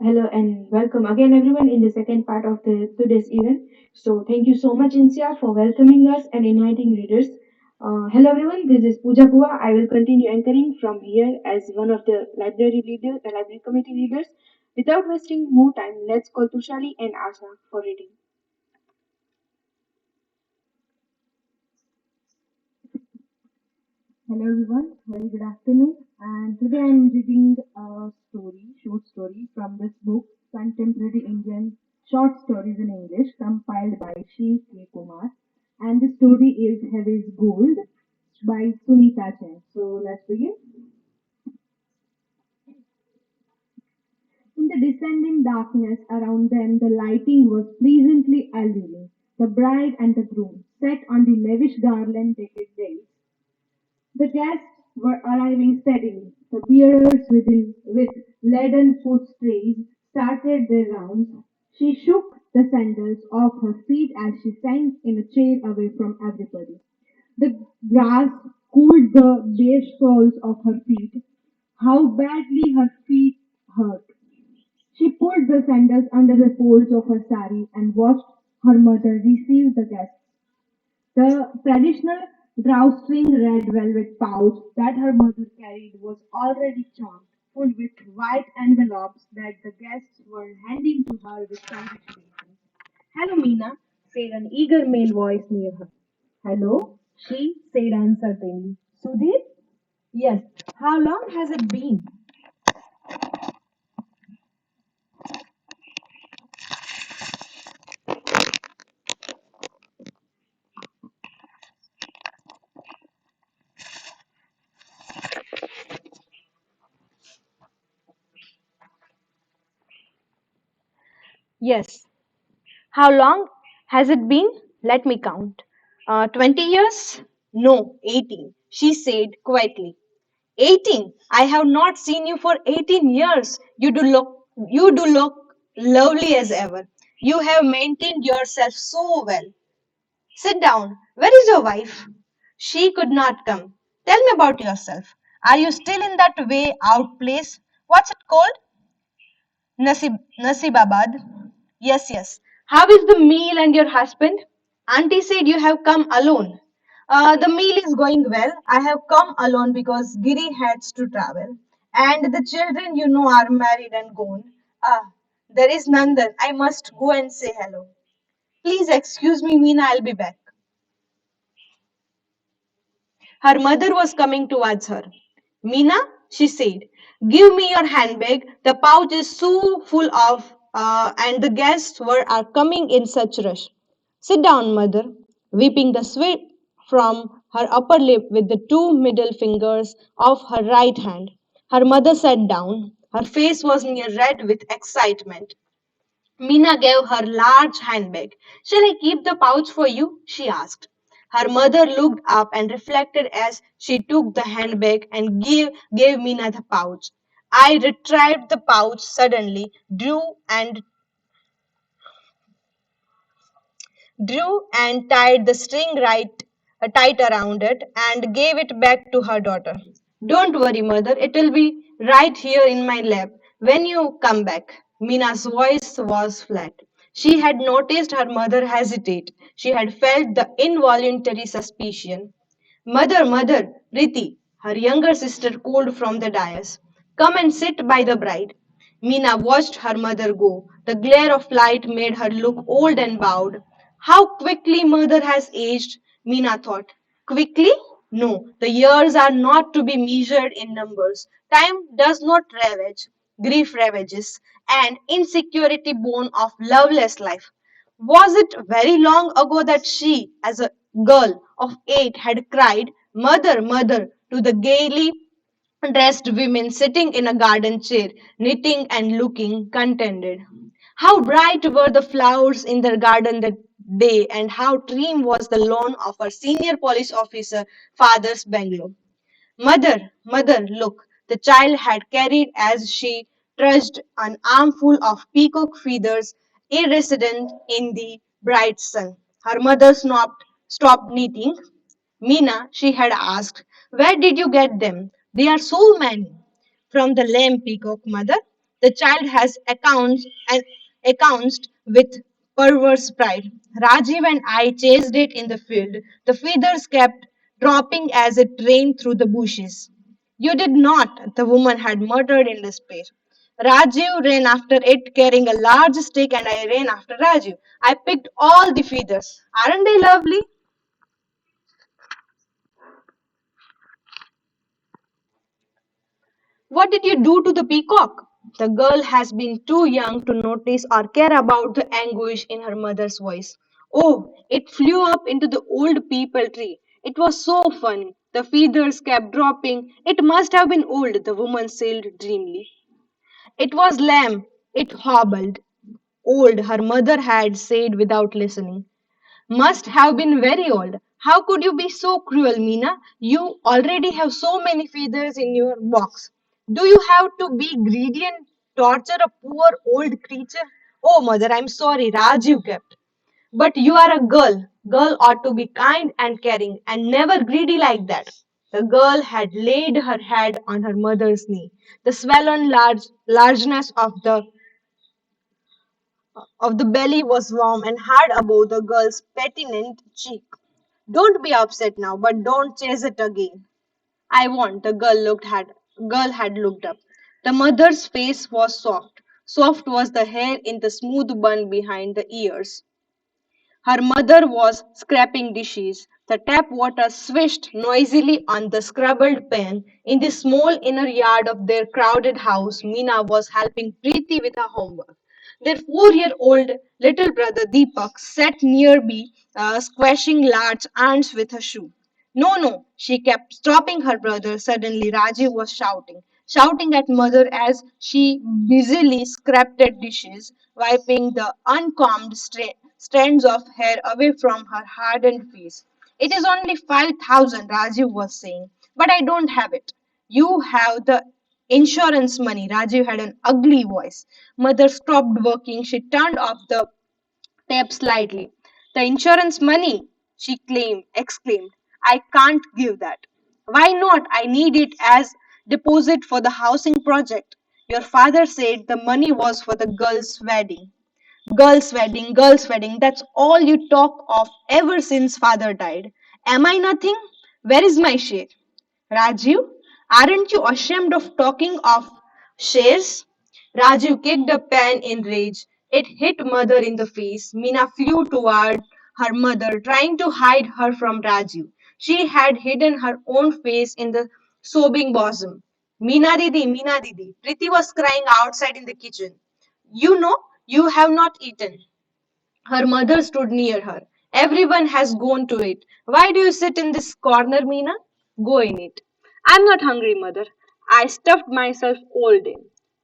Hello and welcome again, everyone, in the second part of the today's event. So, thank you so much, Insia, for welcoming us and inviting readers. Hello, everyone. This is Pooja Bua. I will continue anchoring from here as one of the library committee leaders. Without wasting more time, let's call Tushali and Asha for reading. Hello everyone, very good afternoon. And today I'm reading a short story from this book, Contemporary Indian Short Stories in English, compiled by Shiv K. Kumar. And the story is Heavy's Gold by Sunita Chen. So let's begin. In the descending darkness around them, the lighting was pleasantly alluring. The bride and the groom sat on the lavish garland decked dais. The guests were arriving steadily. The bearers with leaden footstrays started their rounds. She shook the sandals off her feet as she sank in a chair away from everybody. The grass cooled the bare soles of her feet. How badly her feet hurt. She pulled the sandals under the folds of her sari and watched her mother receive the guests. The traditional drawstring red velvet pouch that her mother carried was already charmed, full with white envelopes that the guests were handing to her with congratulations. Hello, Meena, said an eager male voice near her. Hello, she said uncertainly. Sudhir? Yes. How long has it been? Yes. How long has it been? Let me count. 20 years? No, 18, she said quietly. 18? I have not seen you for 18 years. You do look lovely as ever. You have maintained yourself so well. Sit down. Where is your wife? She could not come. Tell me about yourself. Are you still in that way out place? What's it called? Nasibabad. Yes, yes. How is the meal and your husband? Auntie said you have come alone. The meal is going well. I have come alone because Giri has to travel. And the children, are married and gone. Ah, there is Nandan. I must go and say hello. Please excuse me, Meena, I'll be back. Her mother was coming towards her. Meena, she said, give me your handbag. The pouch is so full and the guests are coming in such rush. Sit down, mother, wiping the sweat from her upper lip with the two middle fingers of her right hand. Her mother sat down. Her face was near red with excitement. Mina gave her large handbag. Shall I keep the pouch for you? She asked. Her mother looked up and reflected as she took the handbag and gave Mina the pouch. I retrieved the pouch suddenly, drew and tied the string tight around it and gave it back to her daughter. Don't worry, mother, it will be right here in my lap when you come back. Mina's voice was flat. She had noticed her mother hesitate. She had felt the involuntary suspicion. Mother, mother, Riti, her younger sister called from the dais. Come and sit by the bride. Mina watched her mother go. The glare of light made her look old and bowed. How quickly mother has aged, Mina thought. Quickly? No, the years are not to be measured in numbers. Time does not ravage, grief ravages, and insecurity born of loveless life. Was it very long ago that she, as a girl of 8, had cried, Mother, mother, to the gaily dressed women sitting in a garden chair, knitting and looking contented? How bright were the flowers in their garden that day, and how trim was the lawn of her senior police officer father's bungalow. Mother, mother, look, the child had carried as she trudged an armful of peacock feathers iridescent in the bright sun. Her mother stopped knitting. Mina, she had asked, where did you get them? They are so many. From the lame peacock, mother. The child has accounts with perverse pride. Rajiv and I chased it in the field. The feathers kept dropping as it ran through the bushes. You did not, the woman had muttered in despair. Rajiv ran after it carrying a large stick, and I ran after Rajiv. I picked all the feathers. Aren't they lovely? What did you do to the peacock? The girl has been too young to notice or care about the anguish in her mother's voice. Oh, it flew up into the old peepal tree. It was so fun. The feathers kept dropping. It must have been old, the woman said dreamily. It was lamb. It hobbled. Old, her mother had said without listening. Must have been very old. How could you be so cruel, Meena? You already have so many feathers in your box. Do you have to be greedy and torture a poor old creature? Oh, mother, I'm sorry, Rajiv kept. But you are a girl. Girl ought to be kind and caring and never greedy like that. The girl had laid her head on her mother's knee. The swollen largeness of the belly was warm and hard above the girl's petulant cheek. Don't be upset now, but don't chase it again. I won't. Girl had looked up. The mother's face was soft. Soft was the hair in the smooth bun behind the ears. Her mother was scraping dishes. The tap water swished noisily on the scrabbled pan. In the small inner yard of their crowded house, Meena was helping Preeti with her homework. Their 4-year-old little brother Deepak sat nearby, squashing large ants with a shoe. No, no, she kept stopping her brother. Suddenly, Rajiv was shouting at mother as she busily scraped at dishes, wiping the uncombed strands of hair away from her hardened face. It is only 5,000, Rajiv was saying, but I don't have it. You have the insurance money. Rajiv had an ugly voice. Mother stopped working. She turned off the tap slightly. The insurance money, exclaimed. I can't give that. Why not? I need it as deposit for the housing project. Your father said the money was for the girl's wedding. Girl's wedding. That's all you talk of ever since father died. Am I nothing? Where is my share? Rajiv, aren't you ashamed of talking of shares? Rajiv kicked a pan in rage. It hit mother in the face. Meena flew toward her mother, trying to hide her from Rajiv. She had hidden her own face in the sobbing bosom. Meena Didi. Priti was crying outside in the kitchen. You know, you have not eaten. Her mother stood near her. Everyone has gone to it. Why do you sit in this corner, Meena? Go in it. I'm not hungry, mother. I stuffed myself all day.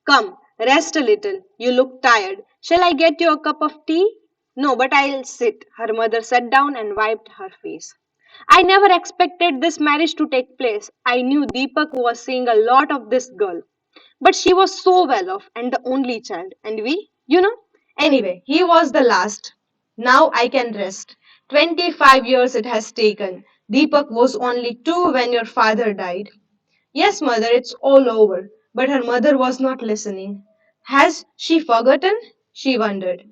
Come, rest a little. You look tired. Shall I get you a cup of tea? No, but I'll sit. Her mother sat down and wiped her face. I never expected this marriage to take place. I knew Deepak was seeing a lot of this girl. But she was so well off and the only child. And we. Anyway, he was the last. Now I can rest. 25 years it has taken. Deepak was only 2 when your father died. Yes, mother, it's all over. But her mother was not listening. Has she forgotten? She wondered.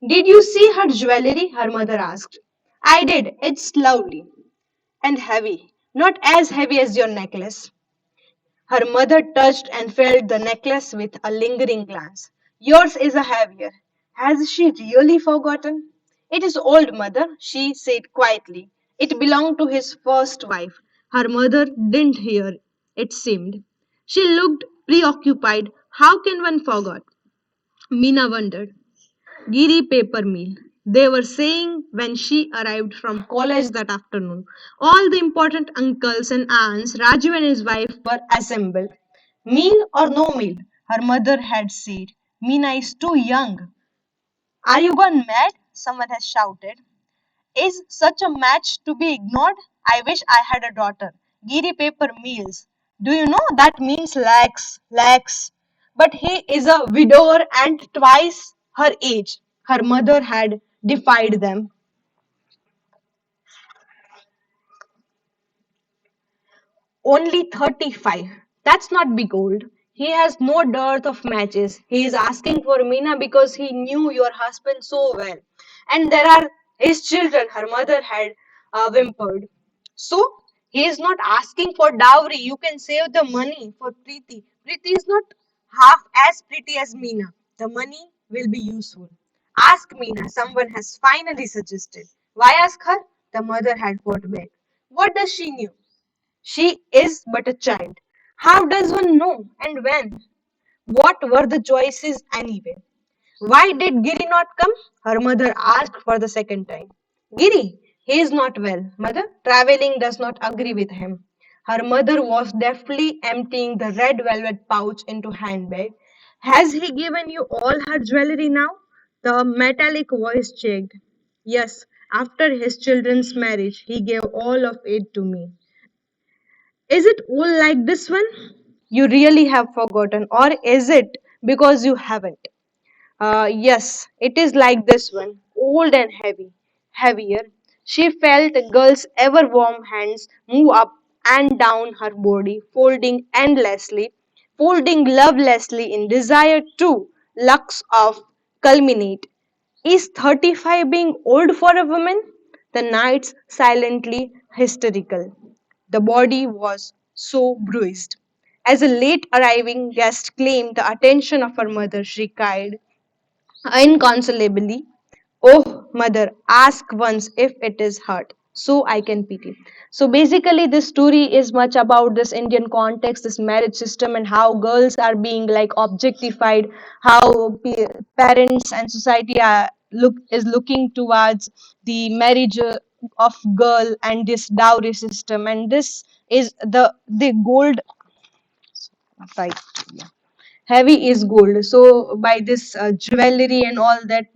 Did you see her jewelry? Her mother asked. I did. It's lovely and heavy. Not as heavy as your necklace. Her mother touched and felt the necklace with a lingering glance. Yours is a heavier. Has she really forgotten? It is old, mother, she said quietly. It belonged to his first wife. Her mother didn't hear, it seemed. She looked preoccupied. How can one forget? Mina wondered. Giri paper mill. They were saying when she arrived from college that afternoon. All the important uncles and aunts, Raju and his wife, were assembled. Meal or no meal? Her mother had said. Meena is too young. Are you gone mad? Someone has shouted. Is such a match to be ignored? I wish I had a daughter. Giri paper meals. Do you know that means lakhs? But he is a widower and twice her age. Her mother had defied them. Only 35. That's not big old. He has no dearth of matches. He is asking for Meena because he knew your husband so well. And there are his children, her mother had whimpered. So he is not asking for dowry. You can save the money for Preeti. Preeti is not half as pretty as Meena. The money will be useful. Ask Meena, someone has finally suggested. Why ask her? The mother had fought back. What does she know? She is but a child. How does one know and when? What were the choices anyway? Why did Giri not come? Her mother asked for the second time. Giri, he is not well. Mother, traveling does not agree with him. Her mother was deftly emptying the red velvet pouch into handbag. Has he given you all her jewelry now? The metallic voice checked. Yes, after his children's marriage, he gave all of it to me. Is it all like this one? You really have forgotten, or is it because you haven't? Yes, it is like this one, old and heavy, heavier. She felt the girl's ever warm hands move up and down her body, folding endlessly, folding lovelessly in desire to lux of culminate. Is 35 being old for a woman? The nights silently hysterical. The body was so bruised. As a late arriving guest claimed the attention of her mother, she cried inconsolably, "Oh, mother, ask once if it is hurt, so I can pity." So basically, this story is much about this Indian context, this marriage system, and how girls are being like objectified, how parents and society are looking towards the marriage of girl and this dowry system, and this is the gold, right? Heavy is gold. So by this jewelry and all that,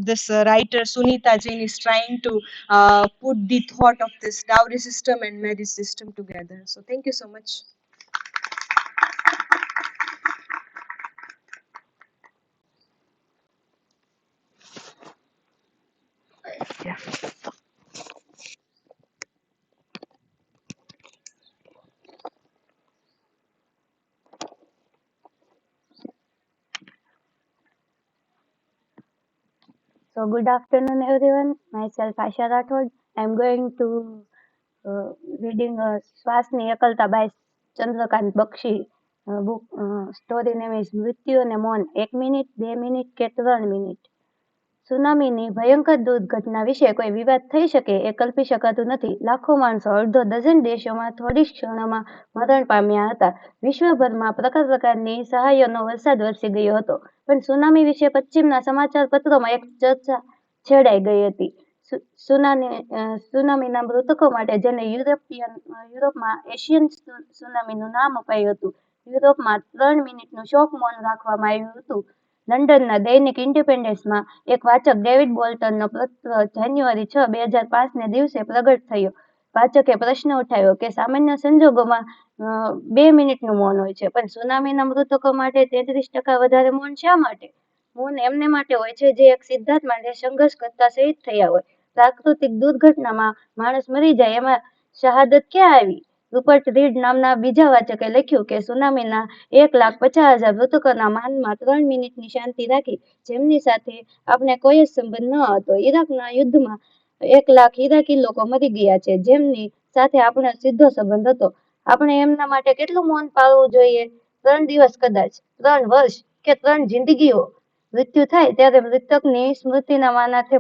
this writer Sunita Jain is trying to put the thought of this dowry system and marriage system together. So thank you so much. Yeah. So good afternoon, everyone. Myself Asha Rathod. I'm going to reading શ્વાસની એકલતા by Chandrakant Bakshi. Book story name is મૃત્યુ અને મૌન. 1 minute, 2 minute કે 3 minute. સુનામીની ભયંકર દુર્ઘટના વિશે કોઈ વિવાદ થઈ શકે એ કલ્પી શકાતું નથી. લાખો માણસો અડધો ડઝન દેશોમાં થોડી ક્ષણોમાં મરણ પામ્યા હતા. વિશ્વભરમાં પ્રકાર પ્રકારની સહાયનો વરસાદ વરસી ગયો હતો, પણ સુનામી વિશે પશ્ચિમના સમાચાર પત્રોમાં એક ચર્ચા છેડાઈ ગઈ હતી. સુનામીના મૃતકો માટે જેને યુરોપમાં એશિયન સુનામીનું નામ અપાયું હતું, યુરોપમાં 3 મિનિટનું શોક મૌન રાખવામાં આવ્યું હતું. લંડનના દૈનિક ઇન્ડિપેન્ડન્સમાં એક વાચક ડેવિડ બોલ્ટનનો પત્ર જાન્યુઆરી 6, 2005ને દિવસે પ્રગટ થયો. વાચકે પ્રશ્ન ઉઠાવ્યો કે સામાન્ય સંજોગોમાં 2 મિનિટનું મૌન હોય છે, પણ સુનામીના મૃતકો માટે 33% વધારે મૌન શા માટે? મૌન એમને માટે હોય છે જે એક સિદ્ધાંત માટે સંઘર્ષ કરતા શહીદ થયા હોય. પ્રાકૃતિક દુર્ઘટનામાં માણસ મરી જાય, એમાં શહાદત ક્યાં આવી? રૂપર્ટ રીડ નામના બીજા વાચકે લખ્યું કે સુનામીના 1,50,000 મૃતકોના માનમાં 3 મિનિટની શાંતિ રાખી, જેમની સાથે આપણે કોઈ જ સંબંધ ન હતો. ઈરાકના યુદ્ધમાં 1 લાખ ઈરાકી લોકો મરી ગયા છે, જેમની સાથે આપણો સીધો સંબંધ હતો. આપણે એમના માટે કેટલું મૌન પાળવું જોઈએ? 3 દિવસ કદાચ, 3 વર્ષ કે 3 જિંદગીઓ. મૃત્યુ થાય ત્યારે મૃતકની સ્મૃતિના માનાર્થે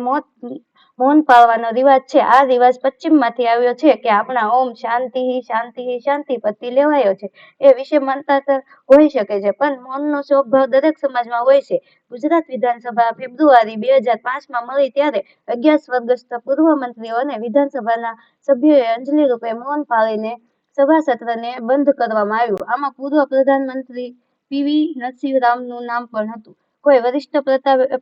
મૌન પાળવાનો રિવાજ છે. આ રિવાજ પશ્ચિમમાંથી આવ્યો છે કે આપણા ઓમ શાંતિ શાંતિ શાંતિ પરથી લેવાયો છે. એ વિશે મતાંતર હોઈ શકે છે, પણ મૌનનો શોક ભાવ દરેક સમાજમાં હોય છે. ગુજરાત વિધાનસભા ફેબ્રુઆરી 2005માં મળી ત્યારે 11 સ્વર્ગસ્થ પૂર્વ મંત્રીઓ અને વિધાનસભાના સભ્યોએ અંજલિ રૂપે મૌન પાળીને સભા સત્રને બંધ કરવામાં આવ્યું. આમાં પૂર્વ પ્રધાનમંત્રી પીવી નરસિંહરાવનું નામ પણ હતું. કોઈ વરિષ્ઠ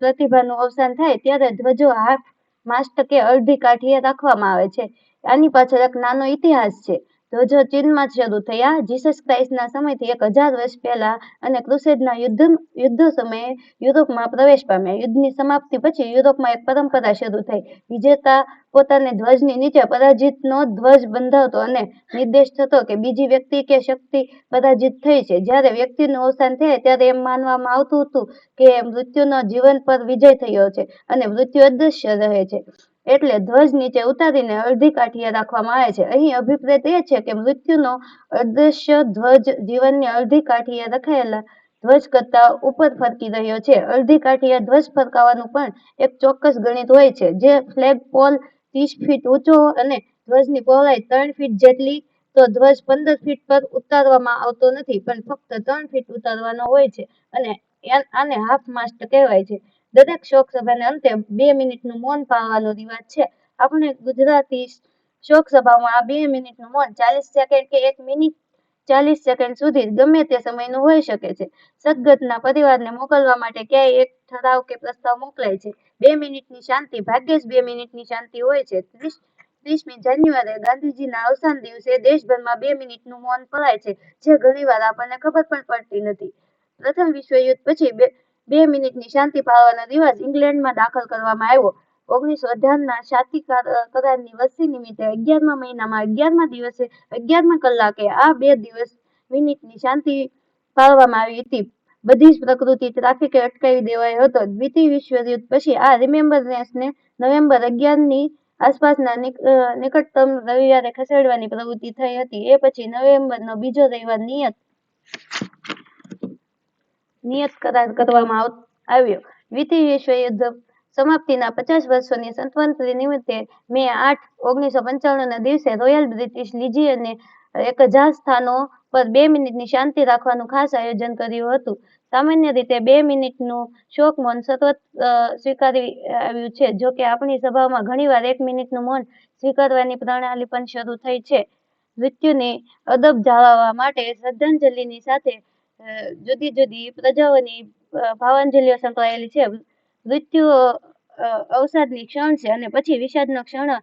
પ્રતિભાનું અવસાન થાય ત્યારે ધ્વજો હાફ માસ્ટ કે અડધી કાઠીએ રાખવામાં આવે છે. આની પાછળ એક નાનો ઇતિહાસ છે. ધ્વજો ચીનમાં જ શરૂ થયા. જીસસ ક્રાઇસ્ટના સમયથી 1000 વર્ષ પહેલા અને ક્રુસેડના યુદ્ધ સમયે યુરોપમાં પ્રવેશ પામ્યા. યુદ્ધની સમાપ્તિ પછી યુરોપમાં એક પરંપરા શરૂ થઈ. વિજેતા પોતાને ધ્વજની નીચે પરાજિતનો ધ્વજ બંધાવતો અને નિર્દેશ થતો કે બીજી વ્યક્તિ કે શક્તિ પરાજિત થઈ છે. જ્યારે વ્યક્તિનું અવસાન થાય ત્યારે એમ માનવામાં આવતું હતું કે મૃત્યુનો જીવન પર વિજય થયો છે અને મૃત્યુ અદૃશ્ય રહે છે. એટલે ધ્વજ નીચે ઉતારીને અડધી કાઠીએ રાખવામાં આવે છે. અહીં અભિપ્રેત એ છે કે મૃત્યુનો અદૃશ્ય ધ્વજ જીવનની અડધી કાઠીએ રખાયેલા ધ્વજ કરતા ઉપર ફરકી રહ્યો છે. અડધી કાઠીએ ધ્વજ ફરકાવવાનું પણ એક ચોક્કસ ગણિત હોય છે. જે ફ્લેગ પોલ 30 ફીટ ઊંચો અને ધ્વજની પહોળાઈ 3 ફીટ જેટલી, તો ધ્વજ 15 ફીટ પર ઉતારવામાં આવતો નથી, પણ ફક્ત 3 ફીટ ઉતારવાનો હોય છે અને આને હાફ માસ્ટ કહેવાય છે. દરેક શોક સભાને અંતે 2 મિનિટનું મૌન પાળવાનો રિવાજ છે. આપણે ગુજરાતી શોક સભામાં આ 2 મિનિટનું મૌન 40 સેકન્ડ કે 1 મિનિટ 40 સેકન્ડ સુધી ગમે તે સમયનું હોઈ શકે છે. સદગતના પરિવારને મોકલવા માટે ક્યાંય એક ઠરાવ કે પ્રસ્તાવ મોકલાય છે. 2 મિનિટની શાંતિ ભાગ્યે જ 2 મિનિટની શાંતિ હોય છે. 30મી જાન્યુઆરીએ ગાંધીજીના અવસાન દિવસે દેશભરમાં 2 મિનિટનું મૌન પળાય છે, જે ઘણીવાર આપણને ખબર પણ પડતી નથી. પ્રથમ વિશ્વયુદ્ધ પછી 2 મિનિટની શાંતિ પાળવાનો રિવાજ ઇંગ્લેન્ડમાં દાખલ કરવામાં આવ્યો. 1918ના શાંતિ કરારની વર્ષી નિમિત્તે 11મા મહિનામાં 11મા દિવસે 11મા કલાકે આ 2 મિનિટની શાંતિ પાળવામાં આવી હતી. બધી જ પ્રકૃતિ ટ્રાફિકે અટકાવી દેવાયો હતો. દ્વિતીય વિશ્વયુદ્ધ પછી આ રિમેમ્બરન્સને નવેમ્બર 11ની આસપાસના નિકટતમ રવિવારે ખસેડવાની પ્રવૃત્તિ થઈ હતી. એ પછી નવેમ્બરનો બીજો રવિવાર નિયત કરાર કરવામાં આવ્યો. દ્વિતીય વિશ્વયુદ્ધ સમાપ્તિના 50 વર્ષોની સંવત્સરી નિમિત્તે મે 8, 1995ના દિવસે રોયલ બ્રિટિશ લીજીયને 1000 સ્થાનો પર 2 મિનિટની શાંતિ રાખવાનું ખાસ આયોજન કર્યું હતું. સામાન્ય રીતે 2 મિનિટનું શોક મૌન સતત સ્વીકારી આવ્યું છે. જો કે આપણી સભાઓમાં ઘણીવાર 1 મિનિટનું મૌન સ્વીકારવાની પ્રણાલી પણ શરૂ થઈ છે. મૃત્યુની અદબ જાળવવા માટે શ્રદ્ધાંજલિની સાથે જુદી જુદી પ્રજાઓની ભાવાંજલિઓ સંકળાયેલી છે. મૃત્યુ અવસાદની ક્ષણ છે અને પછી વિષાદનો ક્ષણ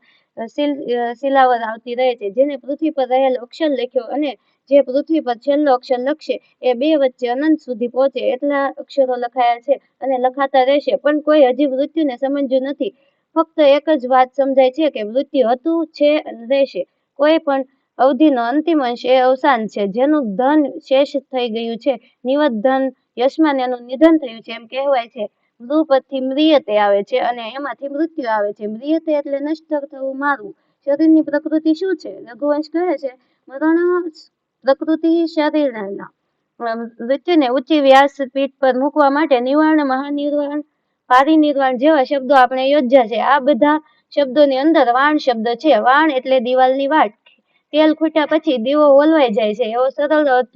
શિલાવર આવતી રહે છે. જેને પૃથ્વી પર રહેલ અક્ષર લખ્યો અને જે પૃથ્વી પર છેલ્લો અક્ષર લખશે એ 2 વચ્ચે અનંત સુધી પહોંચે એટલા અક્ષરો લખાયા છે અને લખાતા રહેશે. પણ કોઈ હજી મૃત્યુને સમજ્યું નથી. ફક્ત એક જ વાત સમજાય છે કે મૃત્યુ હતું, છે અને રહેશે. કોઈ પણ અવધિનો અંતિમ અંશ એ અવસાન છે. જેનું ધન શેષ થઈ ગયું છે, નિવત ધન યશમાન એનું નિધન થયું છે. એમ કહેવાય છે મૃ પરથી મ્રિયતે આવે છે અને એમાંથી મૃત્યુ આવે છે. મ્રિયતે એટલે નશ્વર થવું, મારવું. શરીરની પ્રકૃતિ શું છે? રઘુવંશ કહે છે મરણ પ્રકૃતિ શરીરના. મૃત્યુને ઊંચી વ્યાસપીઠ પર મૂકવા માટે નિર્વાણ, મહાનિર્વાણ, પારિનિર્વાણ જેવા શબ્દો આપણે યોજ્યા છે. આ બધા શબ્દોની અંદર વાણ શબ્દ છે. વાણ એટલે દિવાલની વાટ. તેલ ખૂટ્યા પછી દીવો ઓલવાઈ જાય છે, એવો સરળ અર્થ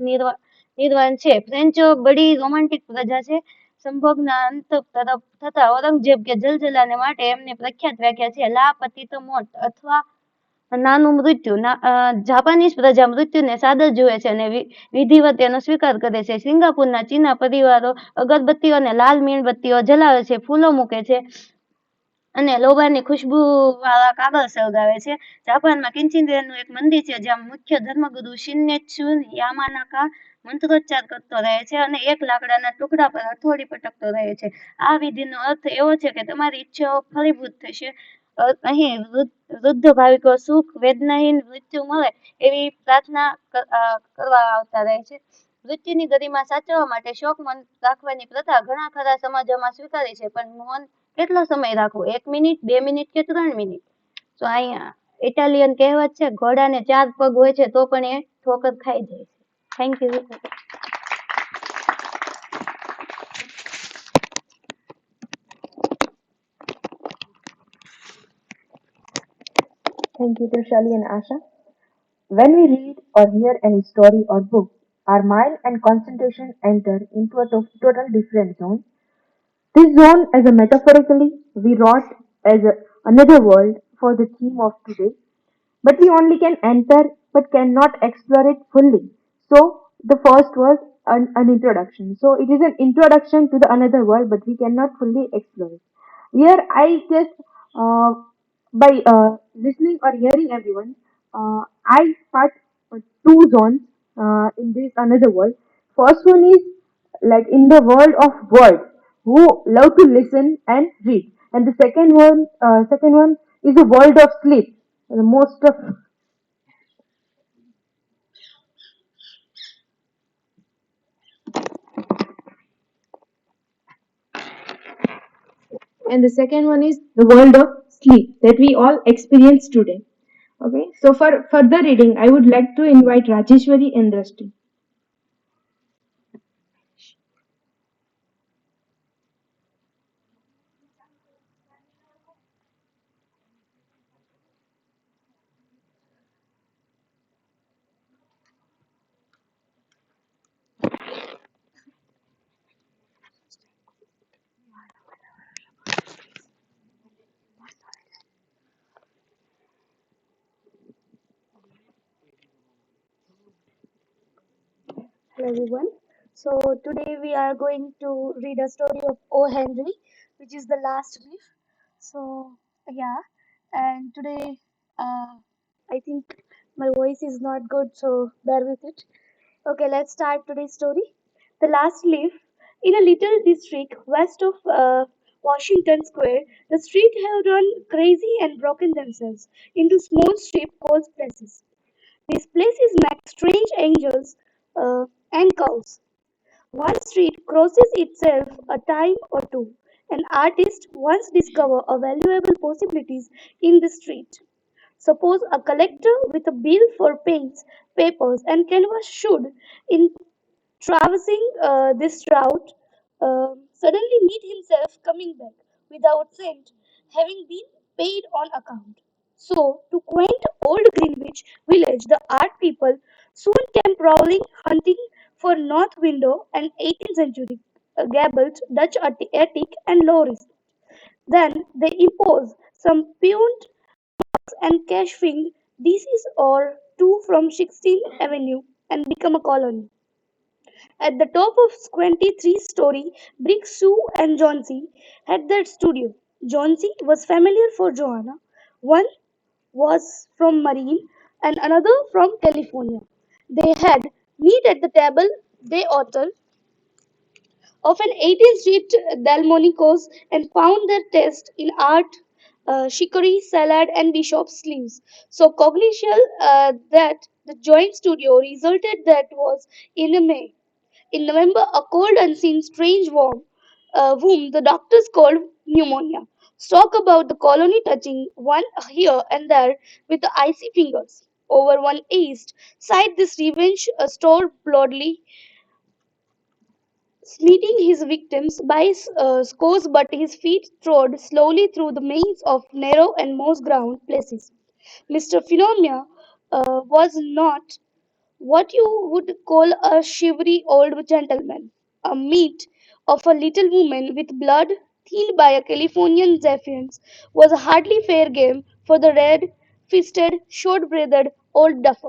નિર્વાણ છે. ફ્રેન્ચો બડી રોમેન્ટિક પ્રજા છે. સંભોગના અંત તરફ થતા ઔરંગઝેબ કે જલજલાને માટે એમની પ્રખ્યાત વ્યાખ્યા છે લા પતિત મોત અથવા નાનું મૃત્યુ. જાપાનીઝ પ્રજા મૃત્યુને સાદર જુએ છે અને વિધિવત એનો સ્વીકાર કરે છે. સિંગાપુરના ચીના પરિવારો અગરબત્તીઓ અને લાલ મીણબત્તીઓ જલાવે છે, ફૂલો મૂકે છે અને લોબાની ખુશ્બુવાળા કાગળ સળગાવે છે. જાપાનમાં કિંચિંદેરનું એક મંદિર છે જ્યાં મુખ્ય ધર્મગુરુ શિન્નેત્સુ યામાનાકા મંત્રોચ્ચાર કરતો રહે છે અને એક લાકડાના ટુકડા પર હથોડી પટકતો રહે છે. આ વિધિનો અર્થ એવો છે કે તમારી ઈચ્છાઓ ફળીભૂત થશે. અહીં વૃદ્ધ ભાવિકો સુખ, વેદનાહીન મૃત્યુ મળે એવી પ્રાર્થના કરવા આવતા રહે છે. મૃત્યુની ગરિમા સાચવવા માટે શોક મૌન રાખવાની પ્રથા ઘણા ખરા સમાજોમાં સ્વીકારી છે. પણ મૌન કેટલો સમય રાખવું? 1 મિનિટ, 2 મિનિટ કે 3 મિનિટ? તો અહીંયા ઇટાલિયન કહેવત છે, ઘોડાને 4 પગ હોય છે તો પણ એ ઠોકર ખાઈ જાય છે. Thank you. Thank you, Trishali and Asha. When we read or hear any story or book, our mind and concentration enter into a total different zone. This zone, as a metaphorically, we wrought as another world for the theme of today, but we only can enter but cannot explore it fully. So, the first was an introduction. So, it is an introduction to the another world, but we cannot fully explore it. Here, I just by listening or hearing everyone, I start two zones in this another world. First one is like in the world of words who love to listen and read, and the second one is the world of sleep. The most of and the second one is the world of sleep that we all experience today. Okay, so for further reading, I would like to invite Rajeshwari and Drashti. Hello everyone. So today we are going to read a story of O. Henry, which is the last brief. So yeah, and today uh, I think my voice is not good, so bear with it. Okay, let's start today's story. The last leaf. In a little district west of Washington Square, the street have run crazy and broken themselves into small strip called places. These places met strange angels and cows. One street crosses itself a time or two. An artist once discovered a valuable possibilities in the street. Suppose a collector with a bill for paints, papers, and canvas should, in traversing this route, suddenly meet himself coming back without cent, having been paid on account. So, to quaint old Greenwich village, the art people soon came prowling, hunting for North Window and 18th century gables, Dutch attic, and low roof. Then they impose some punt and cashing DCs or two from 16th Avenue and become a colony. At the top of 23-story brick, Sue and Johnsy had their studio. Johnsy was familiar for Joanna. One was from Marine and another from California. They had meet at the table day author of an 18th Street Delmonico's and found their taste in art, chicory, salad, and bishop's sleeves. So cognition that the joint studio resulted that was in May. In November, a cold, unseen, strange worm, whom the doctors called pneumonia, stalked about the colony, touching one here and there with the icy fingers. Over one east side, this revenge store bloodily smiting his victims by scores, but his feet trod slowly through the maze of narrow and moss ground places. Mr. Phenomena was not what you would call a shivery old gentleman, a meat of a little woman with blood thinned by a Californian zephyrs was a hardly fair game for the red-fisted, short-breathed old duffer.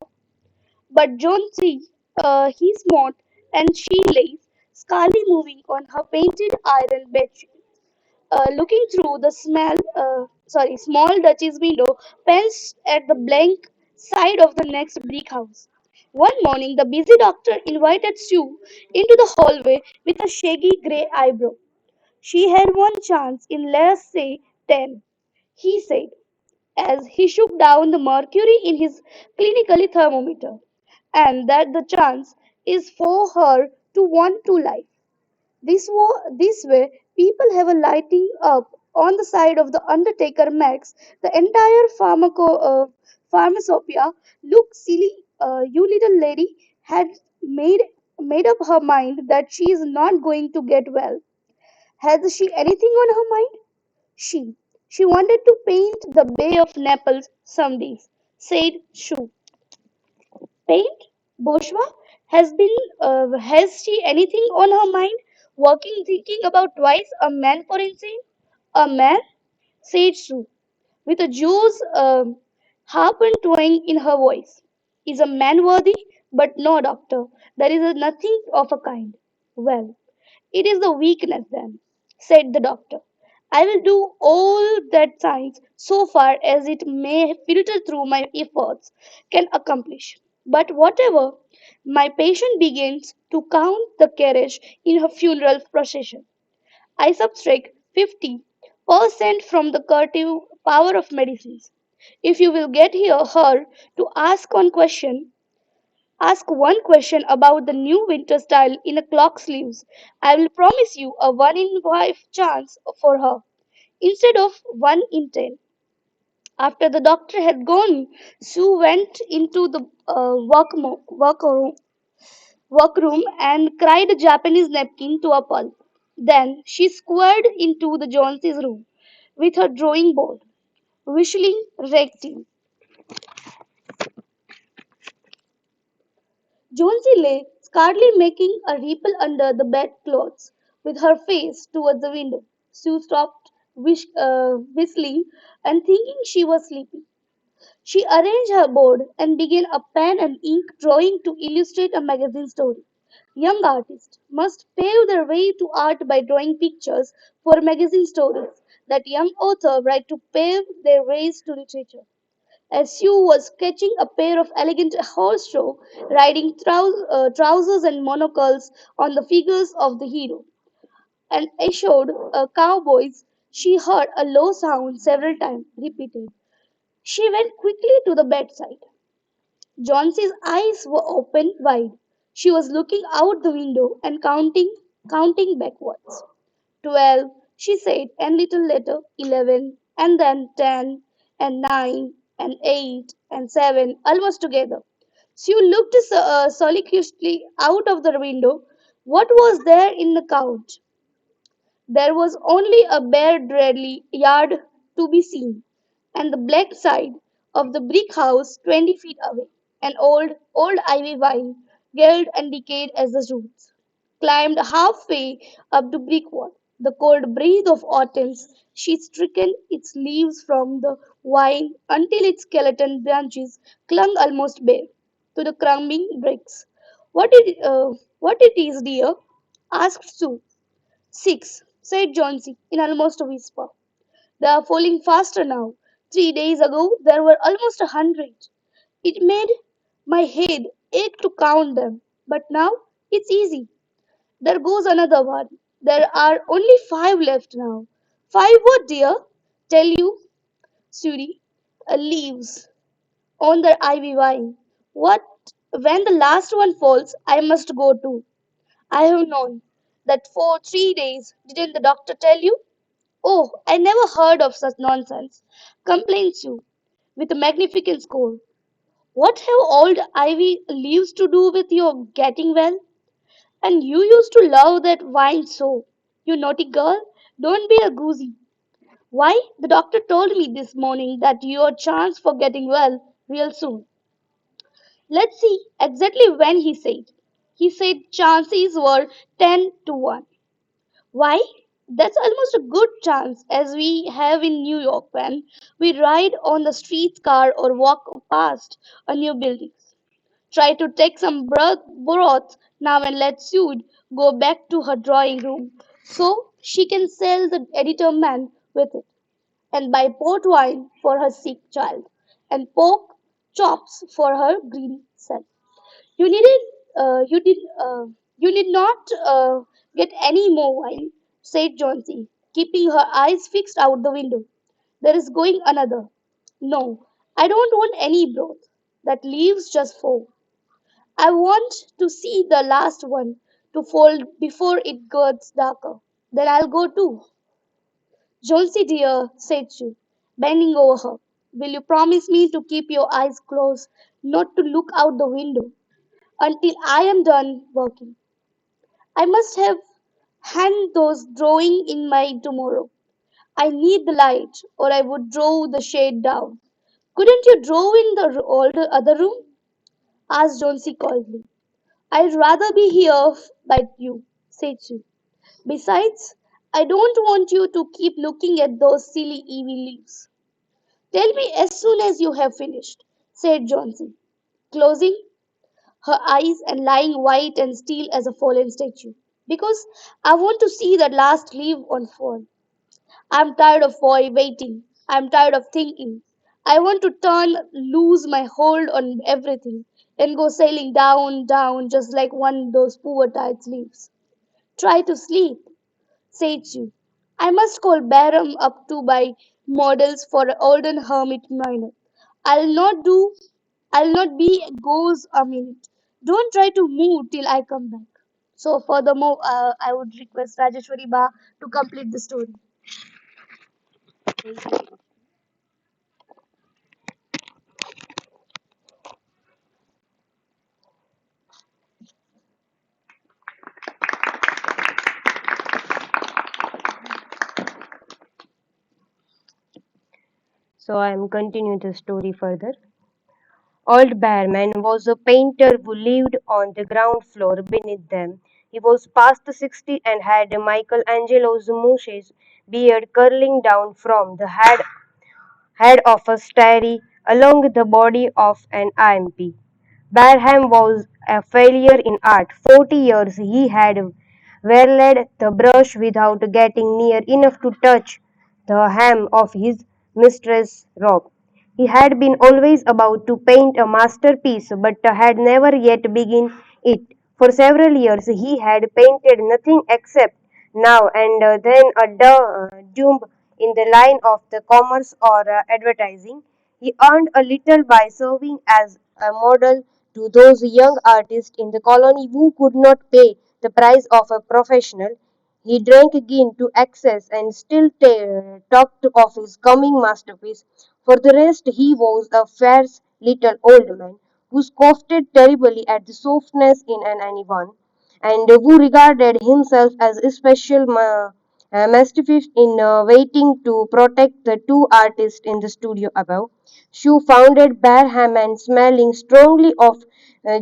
But Jonesy, he smote, and she lays, scarly moving on her painted iron bedsheet, looking through the small Duchess window, pens at the blank side of the next brick house. One morning, the busy doctor invited Sue into the hallway with a shaggy gray eyebrow. She had one chance in, let's say, 10, he said, as he shook down the mercury in his clinically thermometer, and that the chance is for her to want to life. This way, people have a lighting up on the side of the Undertaker makes the entire pharmacopoeia look silly. You little lady had made made up her mind that she is not going to get well. Has she anything on her mind? She she wanted to paint the Bay of Naples some days, said Shrew. Paint? Bourgeois? Has she anything on her mind? Working, thinking about twice a man for insane? A man? Said Sue, with a Jew's harping twang in her voice. Is a man worthy? But no, doctor, there is nothing of a kind. Well, it is the weakness then, said the doctor. I will do all that science, so far as it may filter through my efforts, can accomplish. But whatever, my patient begins to count the carriage in her funeral procession. I subtract 50% from the curative power of medicines. If you will get her to ask one question about the new winter style in a clock sleeves, I will promise you a 1 in 5 chance for her instead of 1 in 10. After the doctor had gone, Sue went into the workroom and cried a Japanese napkin to a pulp. Then she squared into the Joneses' room with her drawing board, whistling rectine. Jonesy lay, scarcely making a ripple under the bedclothes, with her face towards the window. Sue stopped whistling and thinking she was sleepy. She arranged her board and began a pen and ink drawing to illustrate a magazine story. Young artists must pave their way to art by drawing pictures for magazine stories that young authors write to pave their ways to literature. As Sue was sketching a pair of elegant horse-show riding trousers and monocles on the figures of the hero and assured cowboys, she heard a low sound several times repeated. She went quickly to the bedside. Johnson's eyes were open wide. She was looking out the window and counting backwards. 12, she said, and little later 11, and then 10, and 9, and 8, and 7, almost together. She looked solicitously out of the window. What was there in the couch? There was only a bare dreary yard to be seen, and the black side of the brick house 20 feet away. An old ivy vine, gilded and decayed as the roots, climbed halfway up the brick wall. The cold breeze of autumn she stricken its leaves from the vine until its skeleton branches clung almost bare to the crumbling bricks. What it is, dear? Asked Sue. 6, said Johnsy in almost a whisper. They are falling faster now. 3 days ago there were almost 100. It made my head ache to count them, but now it's easy. There goes another one. There are only 5 left now. 5 what, dear? Tell you, Suri, leaves on the ivy vine. What? When the last one falls, I must go too. I have known that for 3 days. Didn't the doctor tell you? Oh, I never heard of such nonsense, complains you, with a magnificent score. What have old ivy leaves to do with your getting well? And you used to love that wine so. You naughty girl, don't be a goosey. Why, the doctor told me this morning that your chance for getting well real soon. Let's see exactly when he said. He said chances were 10 to 1. Why? That's almost a good chance as we have in New York when we ride on the streetcar or walk past a new building. Try to take some broth now and let Sue go back to her drawing room so she can sell the editor man with it and buy port wine for her sick child and pork chops for her green son. You needed, you did, you need not get any more wine, said Johnsy, keeping her eyes fixed out the window. There is going another. No, I don't want any broth. That leaves just 4. I want to see the last one to fold before it gets darker. Then I'll go too. Jonesy dear, said she, bending over her, will you promise me to keep your eyes closed, not to look out the window until I am done working? I must have hand those drawing in my tomorrow. I need the light, or I would draw the shade down. Couldn't you draw in the other room? Asked Jonesy coldly. I'd rather be here by you, said she. Besides, I don't want you to keep looking at those silly ivy leaves. Tell me as soon as you have finished, said Jonesy, closing her eyes and lying white and still as a fallen statue. Because I want to see that last leaf on fall. I'm tired of waiting. I'm tired of thinking. I want to turn loose my hold on everything. and go sailing down, down, just like one of those poor tides leaves. Try to sleep, said she. I must call Barham up to buy models for an olden hermit miner. I'll not do I'll not be goes a minute. Don't try to move till I come back. So furthermore, I would request Rajeshwari Ba to complete the story. So I am continuing the story further. Old Bearman was a painter who lived on the ground floor beneath them. He was past 60 and had Michelangelo's moustache beard curling down from the head of a starry along the body of an IMP. Barham was a failure in art. 40 years he had wielded the brush without getting near enough to touch the hem of his mistress' robe. He had been always about to paint a masterpiece, but had never yet begun it. For several years he had painted nothing except now and then a dumb in the line of the commerce or advertising. He earned a little by serving as a model to those young artists in the colony who could not pay the price of a professional. He drank gin to excess and still talked of his coming masterpiece. For the rest, he was a fierce little old man who scoffed terribly at the softness in anyone, and who regarded himself as a special mastiff in waiting to protect the two artists in the studio above. Shu founded Barham and smelling strongly of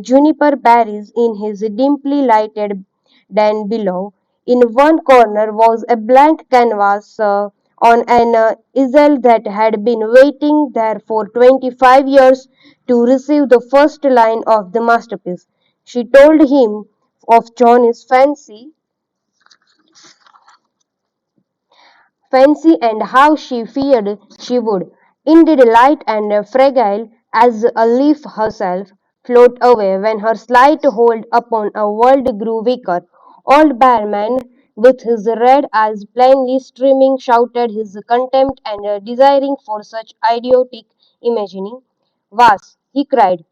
juniper berries in his dimly lighted den below. In one corner was a blank canvas on an easel that had been waiting there for 25 years to receive the first line of the masterpiece. She told him of Johnny's fancy and how she feared she would, indeed light and fragile as a leaf herself, float away when her slight hold upon a world grew weaker. Old Bearman, with his red eyes plainly streaming, shouted his contempt and desiring for such idiotic imagining. Was, he cried,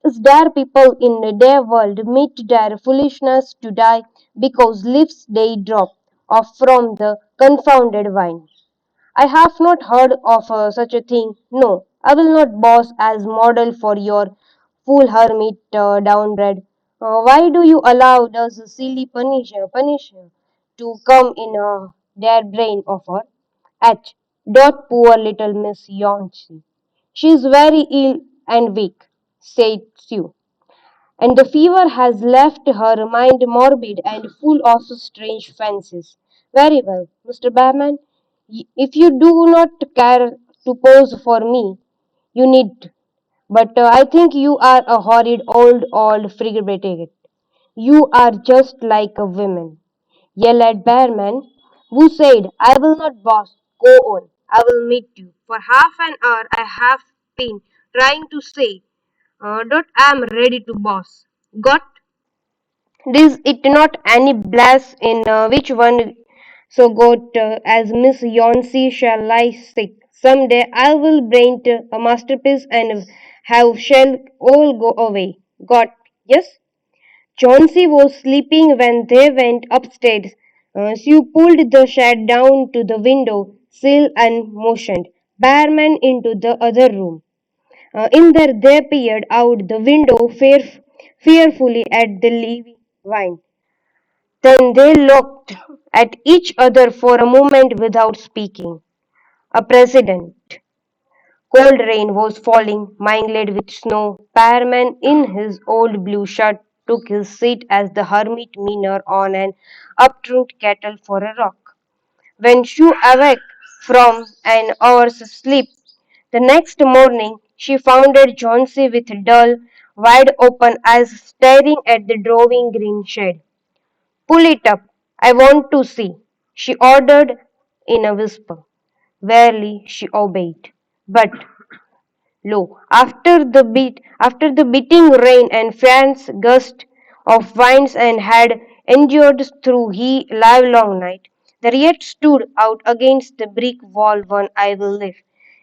is there people in their world meet their foolishness to die because leaves they drop off from the confounded vine? I have not heard of such a thing. No, I will not boss as model for your fool hermit downred. Why do you allow those silly punisher to come in their brain of her? H. Dot poor little Miss Yonchi. She is very ill and weak, said Sue, and the fever has left her mind morbid and full of strange fancies. Very well, Mr. Behrman, if you do not care to pose for me, you need. But I think you are a horrid old frigate. You are just like a woman, yelled Bearman, who said, I will not boss. Go on, I will meet you. For half an hour I have been trying to say that I am ready to boss. Got? Is it not any bless in which one so got as Miss Yonsi shall lie sick. Some day I will paint a masterpiece and have shall all go away. Got? Yes? Chauncey was sleeping when they went upstairs. Sue pulled the shade down to the window sill and motioned Bearman into the other room. In there they peered out the window fearfully at the leafy vine. Then they looked at each other for a moment without speaking. A president. Cold rain was falling, mingled with snow. Pearman, in his old blue shirt, took his seat as the hermit miner on an upturned kettle for a rock. When Sue awoke from an hour's sleep the next morning, she found Jonesy with dull, wide open eyes staring at the drawing green shed. Pull it up, I want to see, she ordered in a whisper. Wearily she obeyed. But Lo, after the beating rain and fierce gust of winds and had endured through he livelong night, the yet stood out against the brick wall one I will live.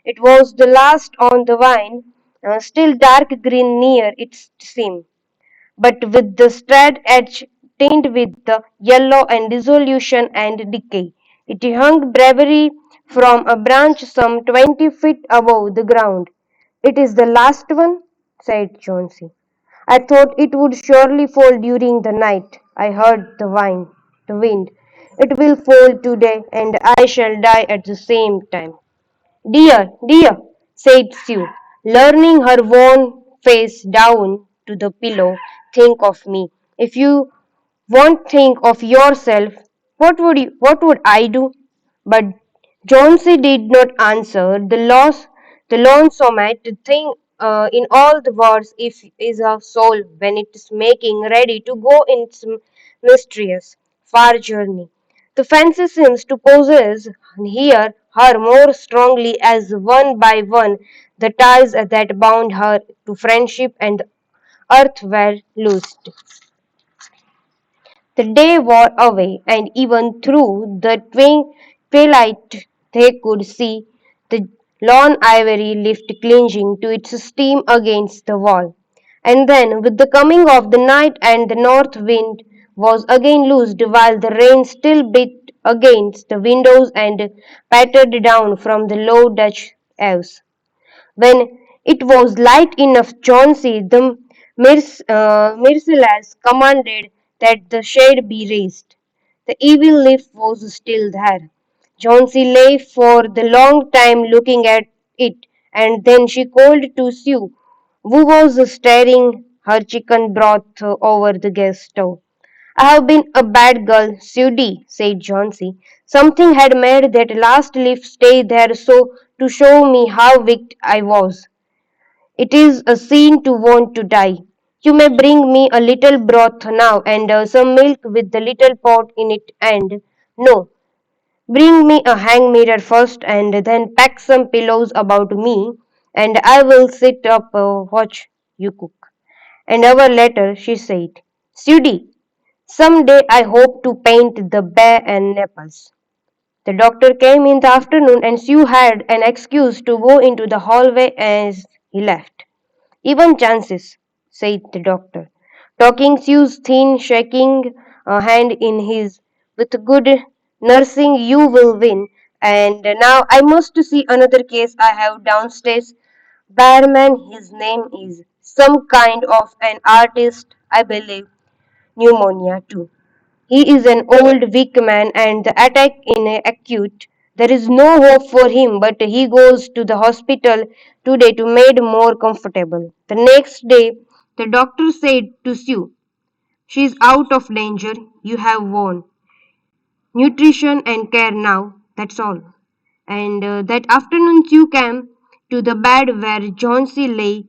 It was the last on the vine, still dark green near its seam, but with the straight edge tinged with the yellow and dissolution and decay. It hung bravely from a branch some 20 feet above the ground. It is the last one, said Chauncey. I thought it would surely fall during the night. I heard the wind. It will fall today, and I shall die at the same time. Dear, dear, said Sue, leaning her worn face down to the pillow, think of me. If you won't think of yourself, what would I do? But Jonesy did not answer. The lonesomest thing in all the world if is a soul when it is making ready to go in its mysterious far journey. The fancy seems to possess here her more strongly as one by one the ties that bound her to friendship and the earth were loosed. The day wore away, and even through the twilight they could see the lone ivory leaf clinging to its stem against the wall. And then, with the coming of the night and the north wind was again loosed, while the rain still beat against the windows and pattered down from the low Dutch eaves. When it was light enough, Chauncey the merciless commanded that the shade be raised. The evil leaf was still there. Chauncey lay for the long time looking at it, and then she called to Sue, who was stirring her chicken broth over the gas stove. I have been a bad girl, Sudie, said Jonesy. Something had made that last leaf stay there so to show me how weak I was. It is a sin to want to die. You may bring me a little broth now and some milk with the little pot in it and no, bring me a hang mirror first and then pack some pillows about me and I will sit up watch you cook. An hour later she said, Sudie, some day I hope to paint the bear and Naples. The doctor came in the afternoon and Sue had an excuse to go into the hallway as he left. Even chances, said the doctor, taking Sue's thin, shaking hand in his. With good nursing, you will win. And now I must see another case I have downstairs. Barman, his name is some kind of an artist, I believe. Pneumonia, too. He is an old weak man and the attack in acute. There is no hope for him, but he goes to the hospital today to made more comfortable. The next day, the doctor said to Sue, she is out of danger. You have won. Nutrition and care now. That's all. And that afternoon, Sue came to the bed where Johnsy lay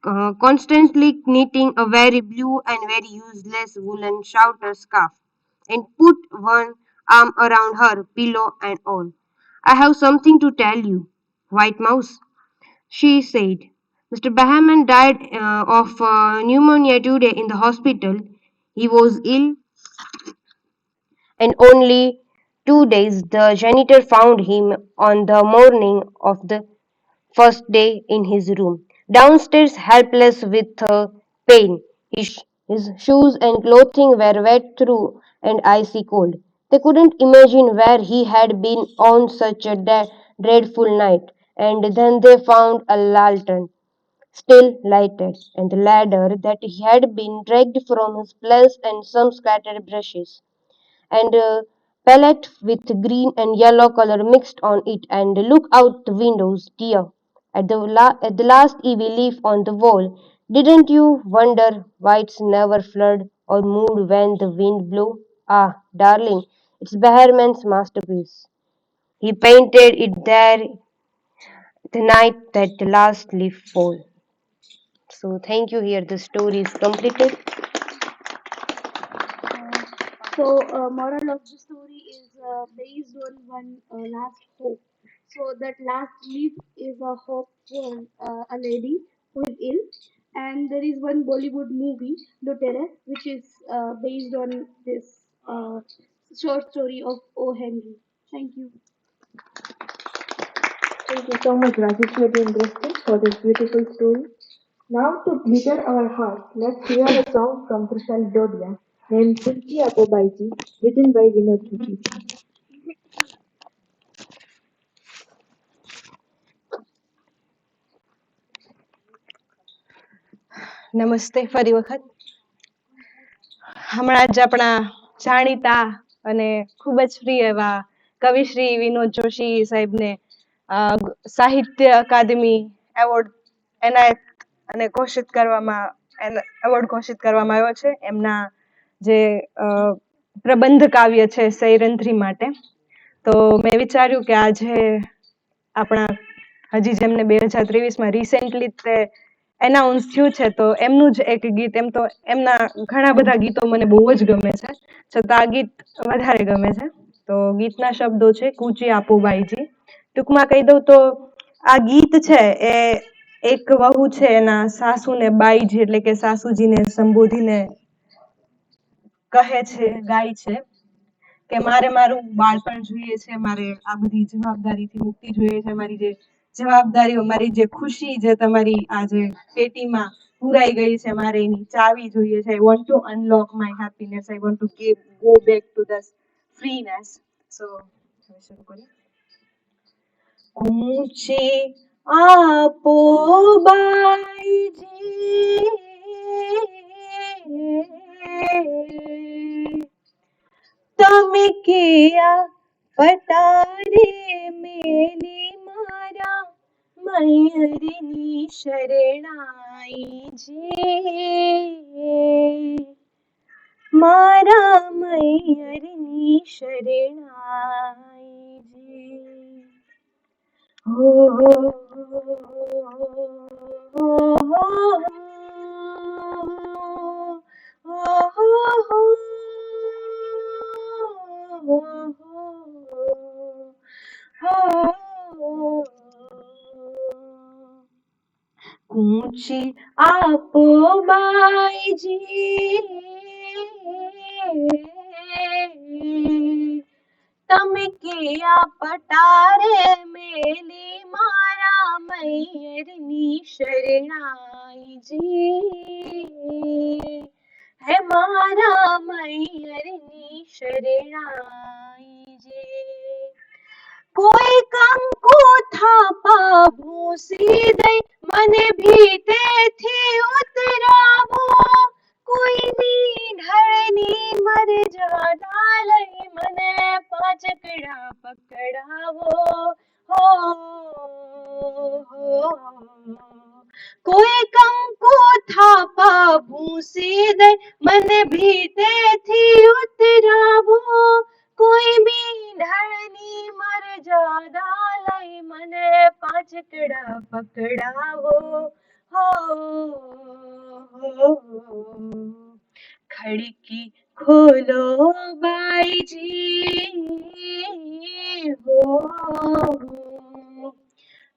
constantly knitting a very blue and very useless woolen shouter scarf, and put one arm around her, pillow and all. I have something to tell you, White Mouse, she said. Mr. Bahman died of pneumonia today in the hospital. He was ill, and only 2 days the janitor found him on the morning of the first day in his room, downstairs helpless with pain. His shoes and clothing were wet through and icy cold. They couldn't imagine where he had been on such a dreadful night, and then they found a lantern, still lighted, and the ladder that he had been dragged from his place and some scattered brushes and a palette with green and yellow color mixed on it and look out the windows, dear, at the last ivy leaf on the wall. Didn't you wonder why it's never flood or moved when the wind blew? Ah, darling, it's Behrman's masterpiece. He painted it there the night that the last leaf fell. So thank you. Here the story is completed. So, moral of the story is based on one last hope. So that last leaf is a hope for a lady who is ill. And there is one Bollywood movie, Lutere, which is based on this short story of O. Henry. Thank you. Thank you so much, Rajeshwari and Drishti, for this beautiful story. Now, to glitter our hearts, let's hear a song from Trishal Dodia named Kunchi Apobaiji, written by Vinod Chuki. નમસ્તે ફરી વખત. હમણાં જ આપણા જાણીતા અને ખૂબ જ પ્રિય એવા કવિશ્રી વિનોદ જોશી સાહેબને સાહિત્ય અકાદમી એવોર્ડ એનાયત અને એવોર્ડ ઘોષિત કરવામાં આવ્યો છે એમના જે પ્રબંધ કાવ્ય છે સૈરંધ્રી માટે. તો મેં વિચાર્યું કે આજે આપણા હજી જેમને 2023માં રિસેન્ટલી તે એનાઉન્સ થયું છે તો એમનું જ એક ગીત, એમ તો એમના ઘણા બધા ગીતો મને બહુ જ ગમે છે, છતાં આ ગીત વધારે ગમે છે. તો ગીતના શબ્દો છે કૂચી આપો બાઈજી. ટૂંકમાં કહી દઉં તો આ ગીત છે એ એક વહુ છે એના સાસુને બાઈજી એટલે કે સાસુજીને સંબોધીને કહે છે, ગાય છે કે મારે મારું બાળપણ જોઈએ છે, મારે આ બધી જવાબદારીથી મુક્તિ જોઈએ છે, મારી જે જવાબદારીઓ, મારી જે ખુશી જે તમારી આ જે પેટીમાં પુરાઈ ગઈ છે, મારે એની ચાવી જોઈએ છે. I want to unlock my happiness, I want to go back to the freeness. So હવે શરૂ કરીએ. ઊંચી આપો બાઈજી તમે કિયા પટારે મેલી મારા મયરની શરણાઈજી, મારા મયરની શરણાઈજી. હો કૂચી આપો બાઈજી તમે કિયા પટારે મેલી મારા મયરની શરણાઈજી, હે મારા મયરની શરણાઈજી. કોઈ કંકુ થાપા ભૂસી દઈ મને ભીતેથી ઉતરાવો, કોઈની ઢળની મર્યાદા લઈ મને પાંચકડા પકડાવો. હો કોઈ કંકુ થાપા ભૂસી દઈ મને ભીતેથી ઉતરાવો, કોઈ બી ઢળની મર્યાદા લઈ મને પાંચકડા પકડાવો. હો ખડકી ખોલો બાઈજી, હો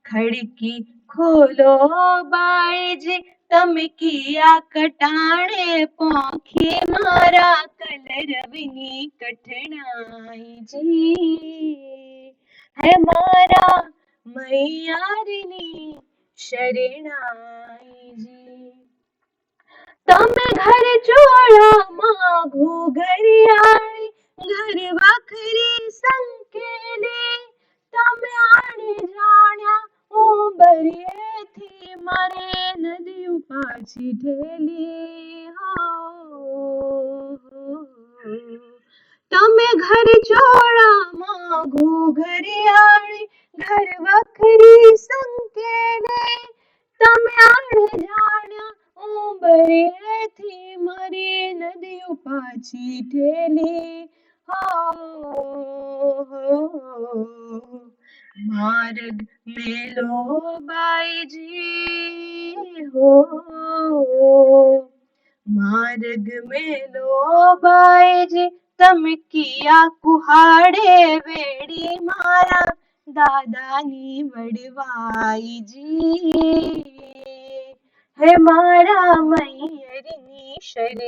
ખડકી ખોલો બાઈજી તમે કિયા કટાણે પોંખી મારા કલરવની કઠણાઈજી, હે મારા મૈયારની શરણાઈજી. તમે ઘર ચોળામાં ઘૂઘરિયાળી ઘર વખરી સંકેલી, તમે આણે જાણ્યા ઉંબરિયેથી મારે નદીઓ પાછી ઠેલી. તમે ઘર ચોળામાં ઘૂઘરિયાળી ઘર વખરી સંકેલી, તમે આણે જાણ્યા ઉંબરિયેથી મારી નદીઓ પાછી ઠેલી. માર્ગ મેલો બાઈજી, હો માર્ગ મેલો બાઈજી તમે કિયા કુહાડે વેડી મારા દાદાની વડવાઈજી, હે મારા મૈયરની શરણાઈજી.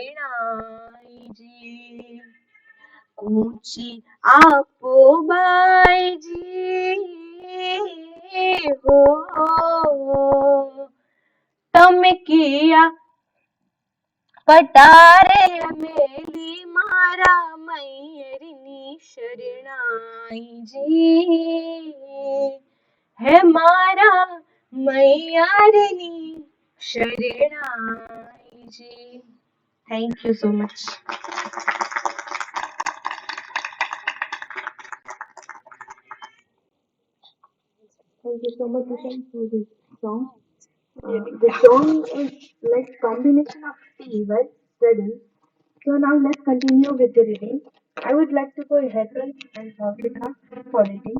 ઊંચી આપો બાઈજી, હો તમે કિયા કટારે મેલી મારા મૈયરની શરણાઈજી, હે મારા મૈયારની શરણાઈજી. Thank you so much. Thank you so much, Ushan, for this song. The song is like combination of evil, study. So now let's continue with the reading. I would like to call Hetal and Bhavika for reading.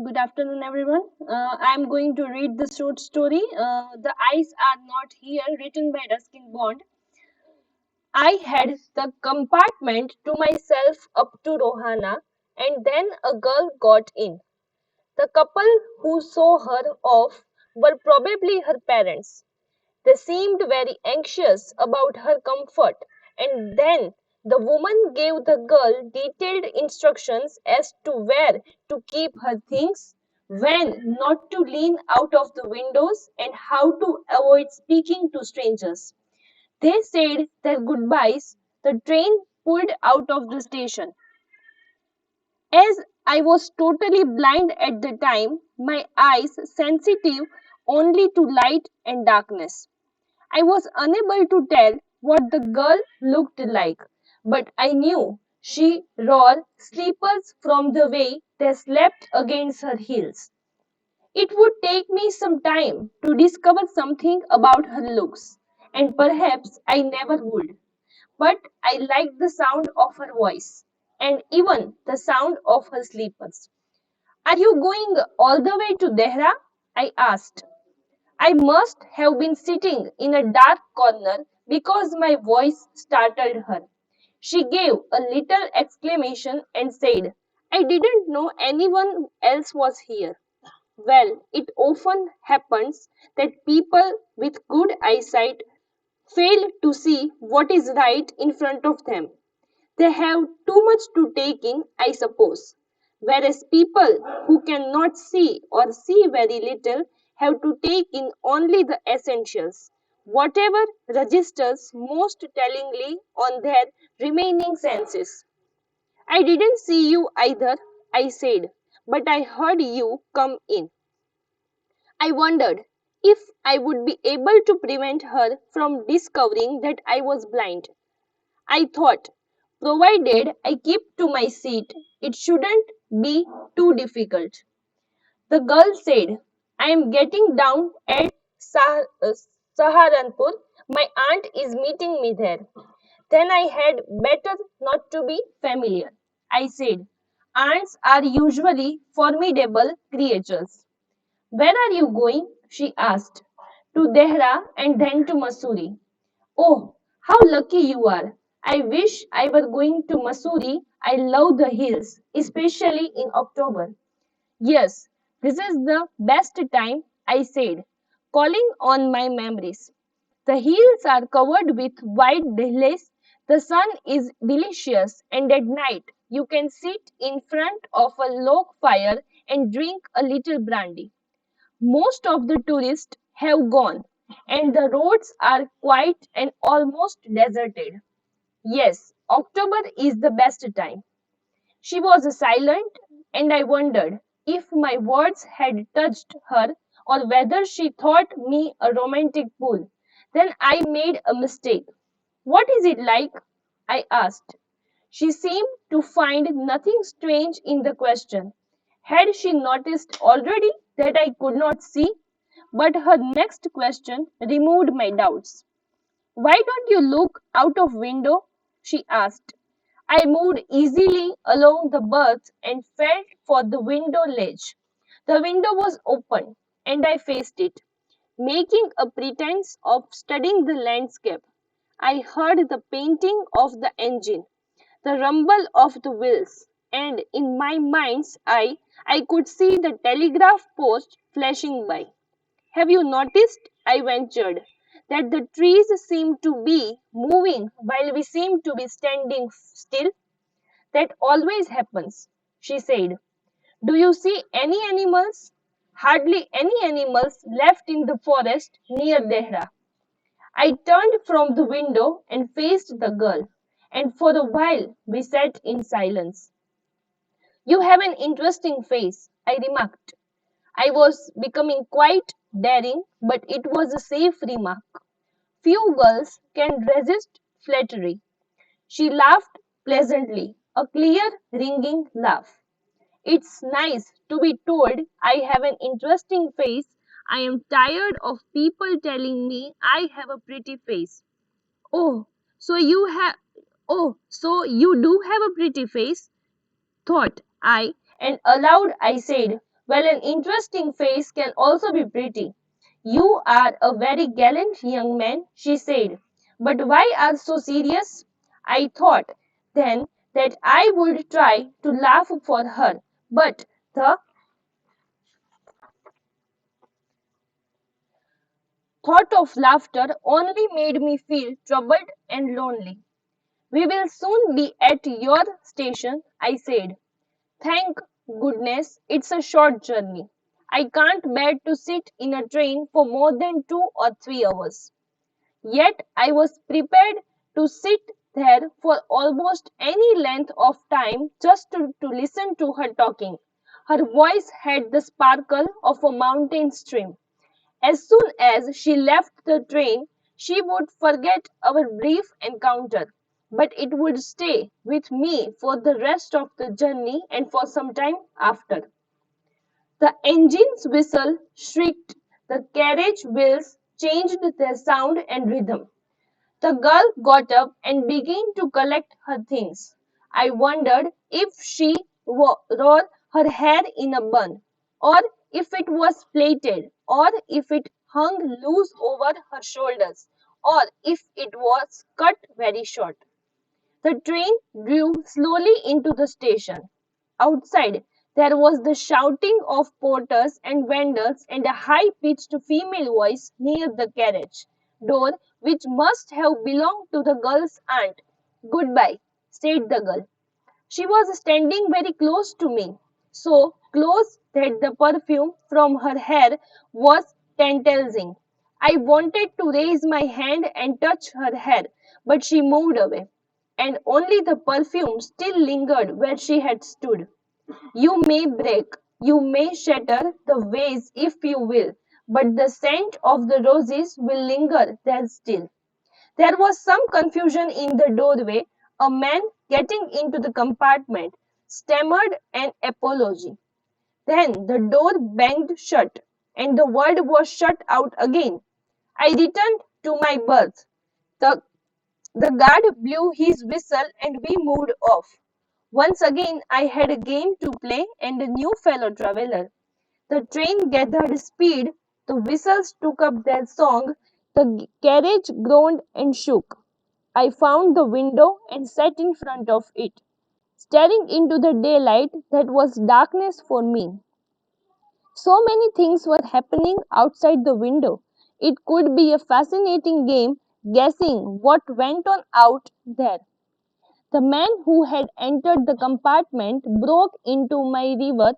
Good afternoon, everyone. I'm going to read the short story. The Eyes Are Not Here, written by Ruskin Bond. I had the compartment to myself up to Rohana, and then a girl got in. The couple who saw her off were probably her parents. They seemed very anxious about her comfort, and then the woman gave the girl detailed instructions as to where to keep her things, when not to lean out of the windows, and how to avoid speaking to strangers. They said their goodbyes. The train pulled out of the station. As I was totally blind at the time, my eyes sensitive only to light and darkness, I was unable to tell what the girl looked like, but I knew she wore slippers from the way they slapped against her heels. It would take me some time to discover something about her looks, and perhaps I never would. But I liked the sound of her voice, and even the sound of her slippers. Are you going all the way to Dehra? I asked. I must have been sitting in a dark corner because my voice startled her. She gave a little exclamation and said, I didn't know anyone else was here. Well, it often happens that people with good eyesight fail to see what is right in front of them. They have too much to take in, I suppose, whereas people who cannot see or see very little have to take in only the essentials, whatever registers most tellingly on their remaining senses. I didn't see you either, I said, but I heard you come in. I wondered if I would be able to prevent her from discovering that I was blind. I thought, provided I keep to my seat, it shouldn't be too difficult. The girl said, I am getting down at Saharanpur. My aunt is meeting me there. Then I had better not to be familiar. I said, aunts are usually formidable creatures. Where are you going? She asked. To Dehra and then to Masuri. Oh, how lucky you are. I wish I were going to Masuri. I love the hills, especially in October. Yes, this is the best time, I said, calling on my memories. The hills are covered with white lilies. The sun is delicious, and at night you can sit in front of a log fire and drink a little brandy. Most of the tourists have gone, and the roads are quiet and almost deserted. Yes, October is the best time. She was silent, and I wondered if my words had touched her or whether she thought me a romantic fool. Then I made a mistake. What is it like? I asked. She seemed to find nothing strange in the question. Had she noticed already that I could not see? But her next question removed my doubts. Why don't you look out of window? She asked. I moved easily along the berth and felt for the window ledge. The window was open, and I faced it, making a pretense of studying the landscape. I heard the painting of the engine, the rumble of the wheels, and in my mind's eye I could see the telegraph post flashing by. Have you noticed, I ventured, that the trees seem to be moving while we seem to be standing still? That always happens, she said. Do you see any animals? Hardly any animals left in the forest near Dehra. I turned from the window and faced the girl, and for a while we sat in silence. You have an interesting face, I remarked. I was becoming quite daring, but it was a safe remark. Few girls can resist flattery. She laughed pleasantly, a clear, ringing laugh. It's nice to be told I have an interesting face. I am tired of people telling me I have a pretty face. Oh, so you have Oh, so you do have a pretty face, thought I, and aloud I said, well, an interesting face can also be pretty. You are a very gallant young man, she said. But why are so serious? I thought then that I would try to laugh for her, but the thought of laughter only made me feel troubled and lonely. We will soon be at your station, I said. Thank goodness it's a short journey. I can't bear to sit in a train for more than 2 or 3 hours. Yet I was prepared to sit there for almost any length of time just to listen to her talking. Her voice had the sparkle of a mountain stream. As soon as she left the train, she would forget our brief encounter, but it would stay with me for the rest of the journey and for some time after. The engine's whistle shrieked, the carriage wheels changed their sound and rhythm. The girl got up and began to collect her things. I wondered if she wore her hair in a bun, or if it was plaited, or if it hung loose over her shoulders, or if it was cut very short. The train drew slowly into the station. Outside, there was the shouting of porters and vendors and a high-pitched female voice near the carriage door, which must have belonged to the girl's aunt. Goodbye, said the girl. She was standing very close to me, so close that the perfume from her hair was tantalizing. I wanted to raise my hand and touch her hair, but she moved away, and only the perfume still lingered where she had stood. You may break, you may shatter the vase if you will, but the scent of the roses will linger there still. There was some confusion in the doorway. A man getting into the compartment stammered an apology. Then the door banged shut, and the word was shut out again. I returned to my berth. The, the guard blew his whistle and we moved off. Once again I had a game to play and a new fellow traveler. The train gathered speed, the whistles took up their song, the carriage groaned and shook. I found the window and sat in front of it, staring into the daylight that was darkness for me. So many things were happening outside the window. It could be a fascinating game guessing what went on out there. The man who had entered the compartment broke into my river.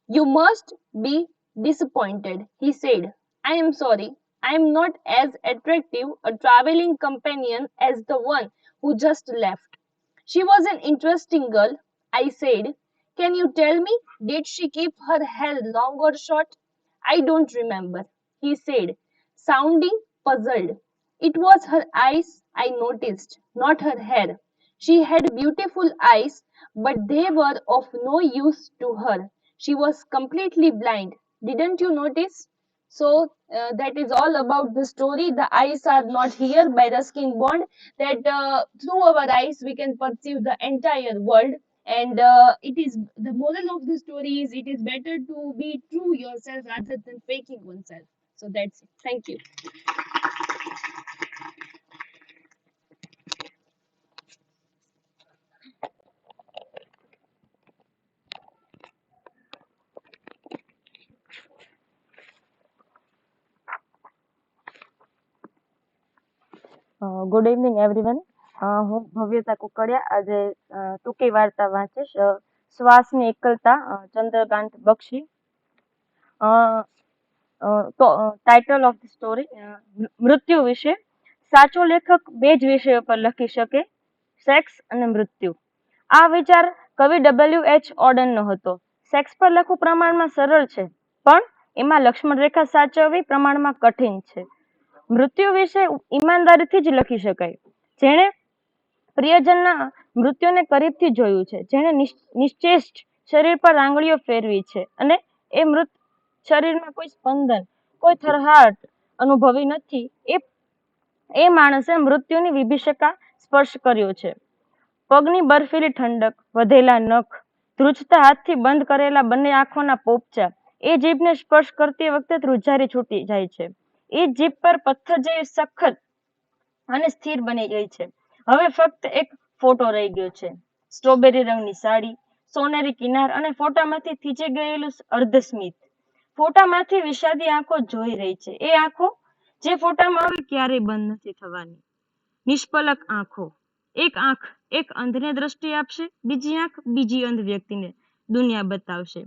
You must be disappointed, he said. I am sorry. I am not as attractive a traveling companion as the one who just left. She was an interesting girl, I said. Can you tell me, did she keep her hair long or short? I don't remember, he said, sounding puzzled. It was her eyes, I noticed, not her hair. She had beautiful eyes, but they were of no use to her. She was completely blind. Didn't you notice? So that is all about the story. The eyes are not here by Ruskin Bond. That through our eyes we can perceive the entire world. And it is the moral of the story is it is better to be true yourself rather than faking oneself. So that's it. Thank you. Good evening everyone. હું ભવ્યતા કુકડિયા આજે ટૂંકી વાર્તા વાંચીશ. શ્વાસની એકલતા, ચંદ્રકાંત બક્ષી. Title of the story મૃત્યુ વિશે. સાચો લેખક બે જ વિષયો પર લખી શકે, સેક્સ અને મૃત્યુ. આ વિચાર કવિ W.H. ઓડનનો હતો. સેક્સ પર લખવું પ્રમાણમાં સરળ છે, પણ એમાં લક્ષ્મણ રેખા સાચવવી પ્રમાણમાં કઠિન છે. મૃત્યુ વિશે ઈમાનદારીથી જ લખી શકાય. જેણે પ્રિયજનના મૃત્યુને કરીબથી જોયું છે, જેણે નિશ્ચેષ્ટ શરીર પર આંગળીઓ ફેરવી છે અને એ મૃત શરીરમાં કોઈ સ્પંદન, કોઈ થરહાટ અનુભવી નથી, એ માણસે મૃત્યુની વિભીષિકા સ્પર્શ કર્યો છે. પગની બર્ફીલી ઠંડક, વધેલા નખ, ધ્રુજતા હાથથી બંધ કરેલા બંને આંખોના પોપચા, એ જીભને સ્પર્શ કરતી વખતે ધ્રુજારી છૂટી જાય છે. એ જીભ પર પથ્થર જેવી સખત અને સ્થિર બની ગઈ છે. હવે ફક્ત એક ફોટો રહી ગયો છે. સ્ટ્રોબેરી રંગની સાડી, સોનેરી કિનાર અને ફોટામાંથી થીજી ગયેલું અર્ધસ્મિત. ફોટામાંથી વિષાદી આંખો જોઈ રહી છે. એ આંખો જે ફોટામાં હવે ક્યારેય બંધ નથી થવાની. નિષ્પલક આંખો. એક આંખ એક અંધને દ્રષ્ટિ આપશે, બીજી આંખ બીજી અંધ વ્યક્તિને દુનિયા બતાવશે,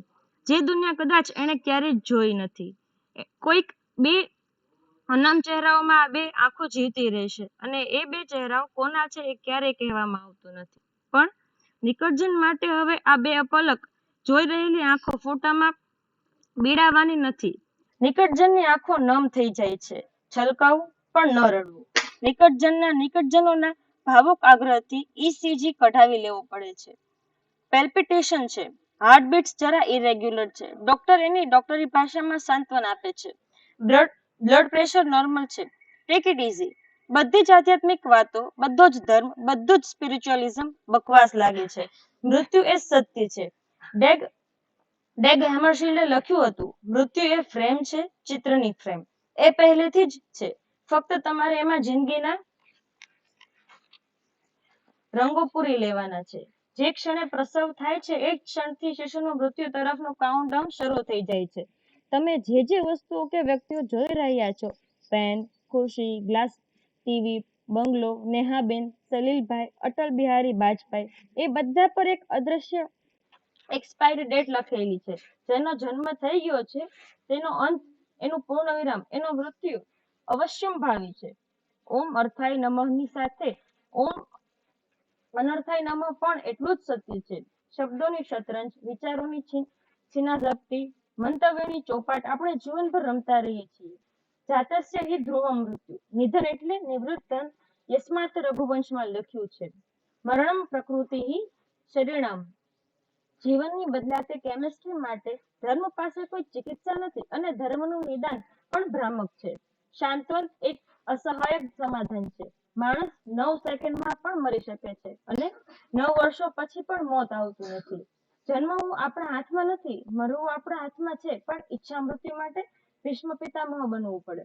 જે દુનિયા કદાચ એણે ક્યારેય જોઈ નથી. કોઈક બે અનામ ચહેરાઓમાં આ બે આંખો જીવતી રહેશે અને એ બે ચહેરાઓ કોના છે એ ક્યારેય કહેવામાં આવતું નથી. પણ નિકટજન માટે હવે આ બે અપલક જોઈ રહેલી આંખો ફોટામાં બીડાવાની નથી. નિકટજનની આંખો નમ થઈ જાય છે. છલકાવું પણ ન રડવું. નિકટજનોના ભાવુક આગ્રહથી ECG કઢાવી લેવો પડે છે. પેલ્પિટેશન છે. હાર્ટબીટ્સ જરા ઇરેગ્યુલર છે. ડોક્ટર એની ડોક્ટરી ભાષામાં સાંત્વન આપે છે. બ્લડ પ્રેશર નોર્મલ છે. Take it easy. બધી જ આધ્યાત્મિક વાતો, બધો જ ધર્મ, બધું જ સ્પિરિચ્યુઅલિઝમ બકવાસ લાગે છે. મૃત્યુ એ સત્ય છે. ડેગ હેમરશિલ્ડે લખ્યું હતું, મૃત્યુ એ ફ્રેમ છે, ચિત્રની ફ્રેમ. એ પહેલેથી જ છે. ફક્ત તમારે એમાં જિંદગીના રંગો પૂરી લેવાના છે. જે ક્ષણે પ્રસવ થાય છે એ ક્ષણથી શિશુનું મૃત્યુ તરફનું કાઉન્ટડાઉન શરૂ થઈ જાય છે. તમે જે વસ્તુઓ કે વ્યક્તિઓ જોઈ રહ્યા છો, પેન, ખુરશી, ગ્લાસ, ટીવી, બંગલો, નેહાબેન, સલીલભાઈ, અટલ બિહારી વાજપેયી, એ બધા પર એક અદ્રશ્ય એક્સપાયરી ડેટ લખેલી છે. જેનો જન્મ થઈ ગયો છે તેનો અંત, એનું પૂર્ણ વિરામ, એનો મૃત્યુ અવશ્યંભાવી છે. ઓમ અર્થાય નમઃની સાથે ઓમ અનર્થાય નમઃ પણ એટલું જ સત્ય છે. શબ્દોની શતરંજ, વિચારોની છીનાઝપટી, મંતવ્યોની ચોપાટ આપણે જીવનભર રમતા રહીએ છીએ. જાતસ્ય હિ ધ્રુવમ મૃત્યુ. નિધન એટલે નિવૃત્ત ધન. યસ્માત રઘુવંશમાં લખ્યું છે. મરણમ પ્રકૃતિ શરીરમ. જીવનની બદલાતી કેમિસ્ટ્રી માટે ધર્મ પાસે કોઈ ચિકિત્સા નથી અને ધર્મનું નિદાન પણ ભ્રામક છે. શાંતવન એક અસહાયક સમાધાન છે. માણસ 9 સેકન્ડમાં પણ મરી શકે છે અને 9 વર્ષો પછી પણ મોત આવતું નથી. જન્મવું આપણા હાથમાં નથી, મરવું આપણા હાથમાં છે, પણ ઈચ્છા મૃત્યુ માટે ભીષ્મ પિતામહ બનવું પડે.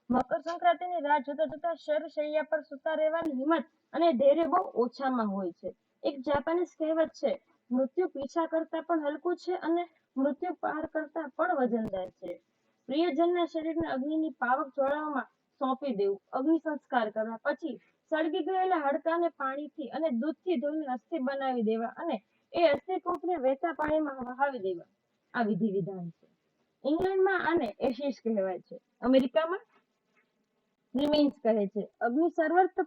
મકર સંક્રાંતિની રાહ જોતા જોતા શય્યા પર સુતા રહેવાની હિંમત અને ધૈર્ય બહુ ઓછામાં હોય છે. એક જાપાનીઝ કહેવત છે, મૃત્યુ પીછા કરતા પણ હલકું છે અને મૃત્યુ પાર કરતા પણ વજનદાર છે. પ્રિયજનના શરીરને અગ્નિની પાવક જ્વાળાઓમાં સોંપી દેવું, અગ્નિ સંસ્કાર કરવા, પછી સળગી ગયેલા હાડકાને પાણીથી અને દૂધથી ધોઈને અસ્થિ બનાવી દેવા અને એ અસ્થિકૂપને વહેતા પાણીમાં વહાવી દેવા, આ વિધિ વિધાન છે. ઇંગ્લેન્ડમાં આને એશિશ કહેવાય છે. અમેરિકામાં રિમેન્સ કહે છે. અગ્નિ સર્વત્ર